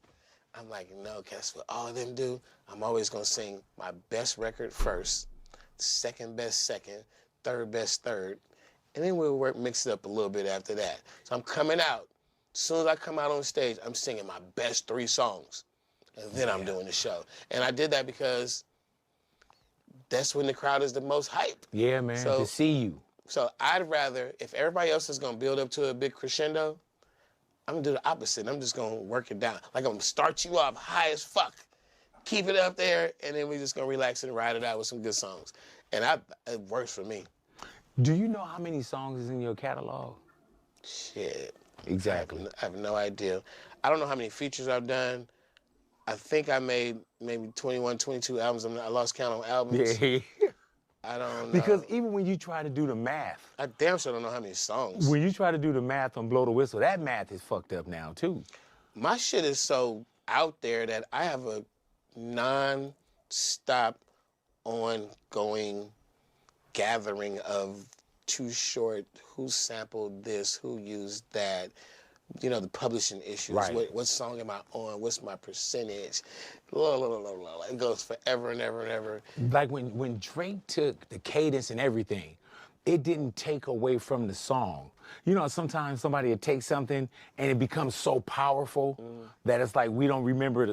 I'm like, no, guess what all of them do? I'm always gonna sing my best record first, second best second, third best third, and then we'll mix it up a little bit after that. So I'm coming out. As soon as I come out on stage, I'm singing my best 3 songs, and then I'm doing the show. And I did that because that's when the crowd is the most hyped. Yeah, man, to see you. So I'd rather, if everybody else is gonna build up to a big crescendo, I'm gonna do the opposite. I'm just gonna work it down. Like I'm gonna start you off high as fuck, keep it up there, and then we just gonna relax and ride it out with some good songs. And it works for me. Do you know how many songs is in your catalog? Shit. Exactly. I have no idea. I don't know how many features I've done. I think I made maybe 21, 22 albums. I lost count on albums. Yeah. I don't know. Because even when you try to do the math. I damn sure don't know how many songs. When you try to do the math on Blow the Whistle, that math is fucked up now, too. My shit is so out there that I have a non-stop, ongoing gathering of Too Short, who sampled this, who used that, you know, the publishing issues. Right. What song am I on? What's my percentage? It goes forever and ever and ever. Like when Drake took the cadence and everything, it didn't take away from the song. You know, sometimes somebody will take something and it becomes so powerful that it's like we don't remember,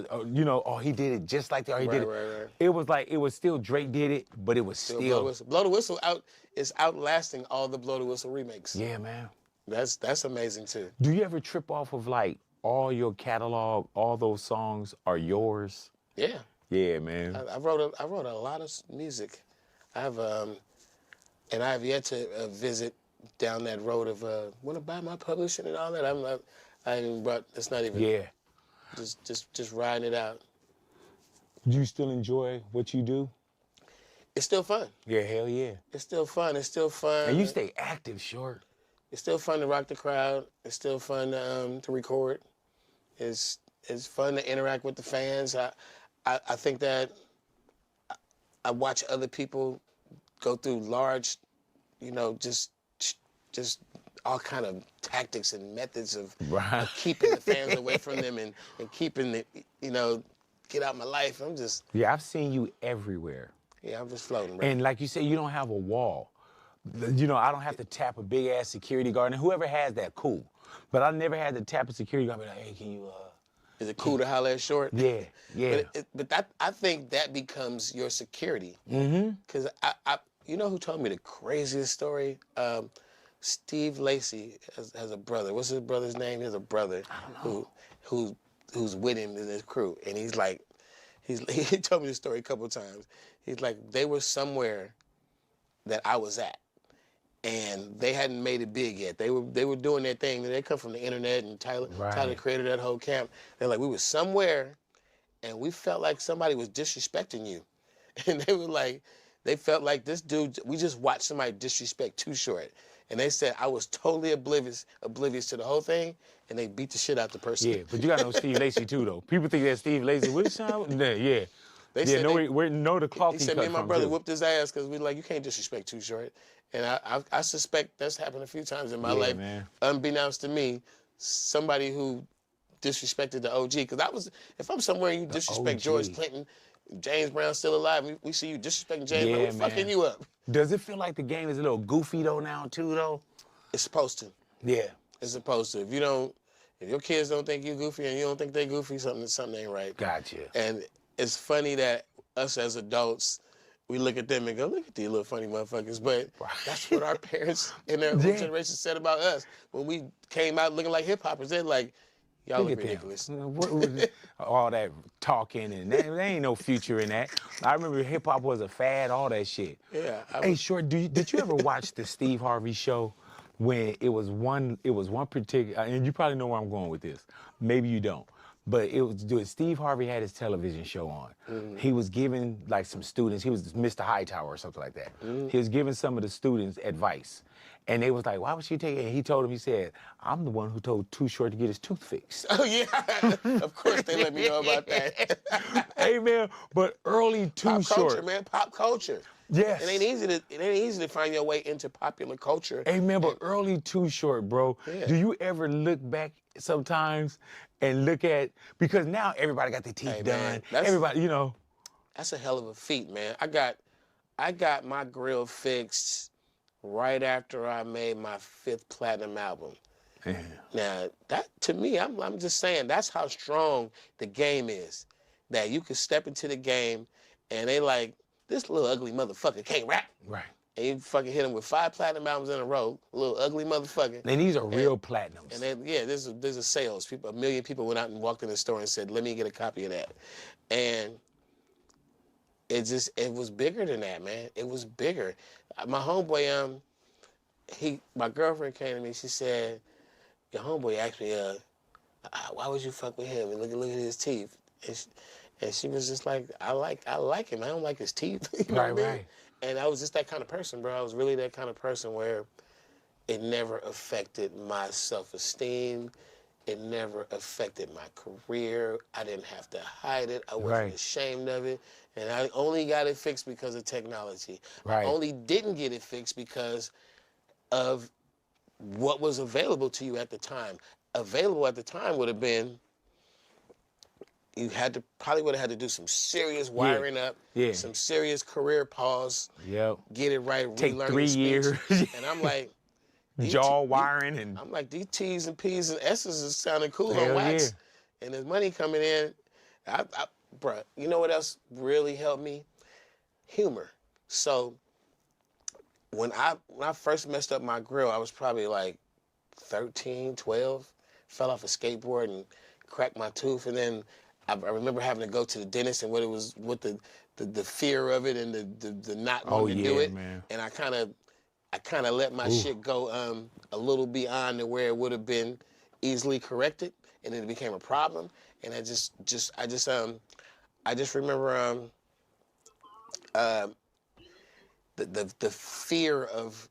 he did it just like that, or he did it. Right. It was like, it was still Drake did it, but it was still. Blow the Whistle is outlasting all the Blow the Whistle remakes. Yeah, man. That's amazing too. Do you ever trip off of like all your catalog, all those songs are yours? Yeah. Yeah, man. I wrote a lot of music. I have and I have yet to visit down that road of want to buy my publishing and all that. I ain't brought. It's not even. Yeah. Just riding it out. Do you still enjoy what you do? It's still fun. Yeah, hell yeah. It's still fun. It's still fun. And you stay active, Short. It's still fun to rock the crowd. It's still fun to record. It's fun to interact with the fans. I think that I watch other people go through large, just all kind of tactics and methods of keeping the fans away from them and keeping the, get out my life. Yeah, I've seen you everywhere. Yeah, I'm just floating, bro. And like you say, you don't have a wall. I don't have to tap a big ass security guard. And whoever has that, cool. But I never had to tap a security guard and be like, hey, can you Is it cool to holler at Short? Yeah. But I think that becomes your security. Because you know who told me the craziest story? Steve Lacy has a brother. What's his brother's name? He has a brother who's with him in his crew. And he's like, he told me this story a couple of times. He's like, they were somewhere that I was at. and they hadn't made it big yet. They were doing their thing. They come from the internet, and Tyler created that whole camp. They're like, we were somewhere, and we felt like somebody was disrespecting you. And they felt like this dude, we just watched somebody disrespect Too Short. And they said I was totally oblivious to the whole thing, and they beat the shit out the person. Yeah, but you got to know Steve Lacy too, though. People think that Steve Lacy, which time? Yeah. They said the cloth he he said cut me and my from, brother too. whooped his ass because we like, you can't disrespect Too Short. And I suspect that's happened a few times in my life. Man. Unbeknownst to me, somebody who disrespected the OG. Because if I'm somewhere and you disrespect OG. George Clinton, James Brown's still alive, we see you disrespecting James Brown, we're fucking you up. Does it feel like the game is a little goofy though now too though? It's supposed to. Yeah. It's supposed to. If your kids don't think you goofy and you don't think they goofy, something ain't right. Gotcha. And it's funny that us as adults, we look at them and go, look at these little funny motherfuckers. But that's what our parents in their generation said about us. When we came out looking like hip hoppers, they're like, y'all look ridiculous. All that talking and there ain't no future in that. I remember hip hop was a fad, all that shit. Yeah. Hey, Short, did you ever watch the Steve Harvey show when it was one particular, and you probably know where I'm going with this. Maybe you don't. But Steve Harvey had his television show on. Mm-hmm. He was giving like some students, he was Mr. Hightower or something like that. Mm-hmm. He was giving some of the students advice. And they was like, why would she take it? And he told him, he said, I'm the one who told Too Short to get his tooth fixed. Oh, yeah. Of course they let me know about that. Hey, man, but early Too Short. Pop culture, man, pop culture. Yes. It ain't easy to find your way into popular culture. Hey, man, but early Too Short, bro. Yeah. Do you ever look back sometimes and look at, because now everybody got their teeth done. Everybody, you know. That's a hell of a feat, man. I got my grill fixed right after I made my 5th platinum album. Yeah. Now, that to me, I'm just saying, that's how strong the game is. That you can step into the game and they like, this little ugly motherfucker can't rap. Right. And you fucking hit him with 5 platinum albums in a row, little ugly motherfucker. And these are real platinums. And then, yeah, there's a sales. People, 1 million people went out and walked in the store and said, let me get a copy of that. And it was bigger than that, man. It was bigger. My homeboy, my girlfriend came to me, she said, your homeboy asked me, why would you fuck with him? And look at his teeth. And she was just like, I like him. I don't like his teeth. You know what I mean? Right. And I was just that kind of person, bro. I was really that kind of person where it never affected my self-esteem. It never affected my career. I didn't have to hide it. I wasn't ashamed of it. And I only got it fixed because of technology. Right. I only didn't get it fixed because of what was available to you at the time. Available at the time would have been, you probably would have had to do some serious wiring up, some serious career pause, get it right, take relearn 3 years. And I'm like, jaw wiring and I'm like, these T's and P's and S's is sounding cool on wax. Yeah. And there's money coming in. Bruh, you know what else really helped me? Humor. So when I first messed up my grill, I was probably like 13, 12, fell off a skateboard and cracked my tooth, and then I remember having to go to the dentist and what the fear of it and the not wanting to do it. Man. And I kind of let my shit go a little beyond to where it would have been easily corrected, and then it became a problem. And I just remember the fear of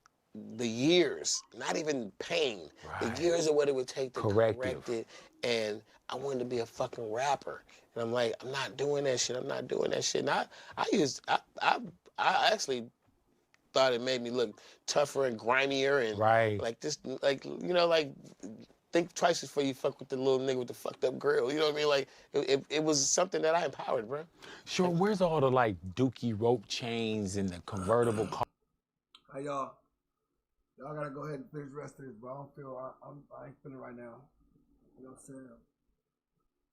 the years, not even pain, the years of what it would take to correct it. And I wanted to be a fucking rapper. And I'm like, I'm not doing that shit. And I actually thought it made me look tougher and grimier and think twice before you fuck with the little nigga with the fucked up grill. You know what I mean? Like, it was something that I empowered, bro. Sure, where's all the, like, dookie rope chains and the convertible car? Hey, y'all gotta go ahead and finish the rest of this, bro. I ain't feeling right now. You know what I'm saying?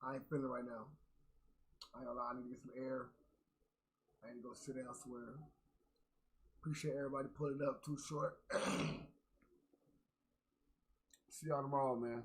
I ain't feeling right now. I ain't gonna lie, I need to get some air. I need to go sit down somewhere. Appreciate everybody pulling up. Too Short. See y'all tomorrow, man.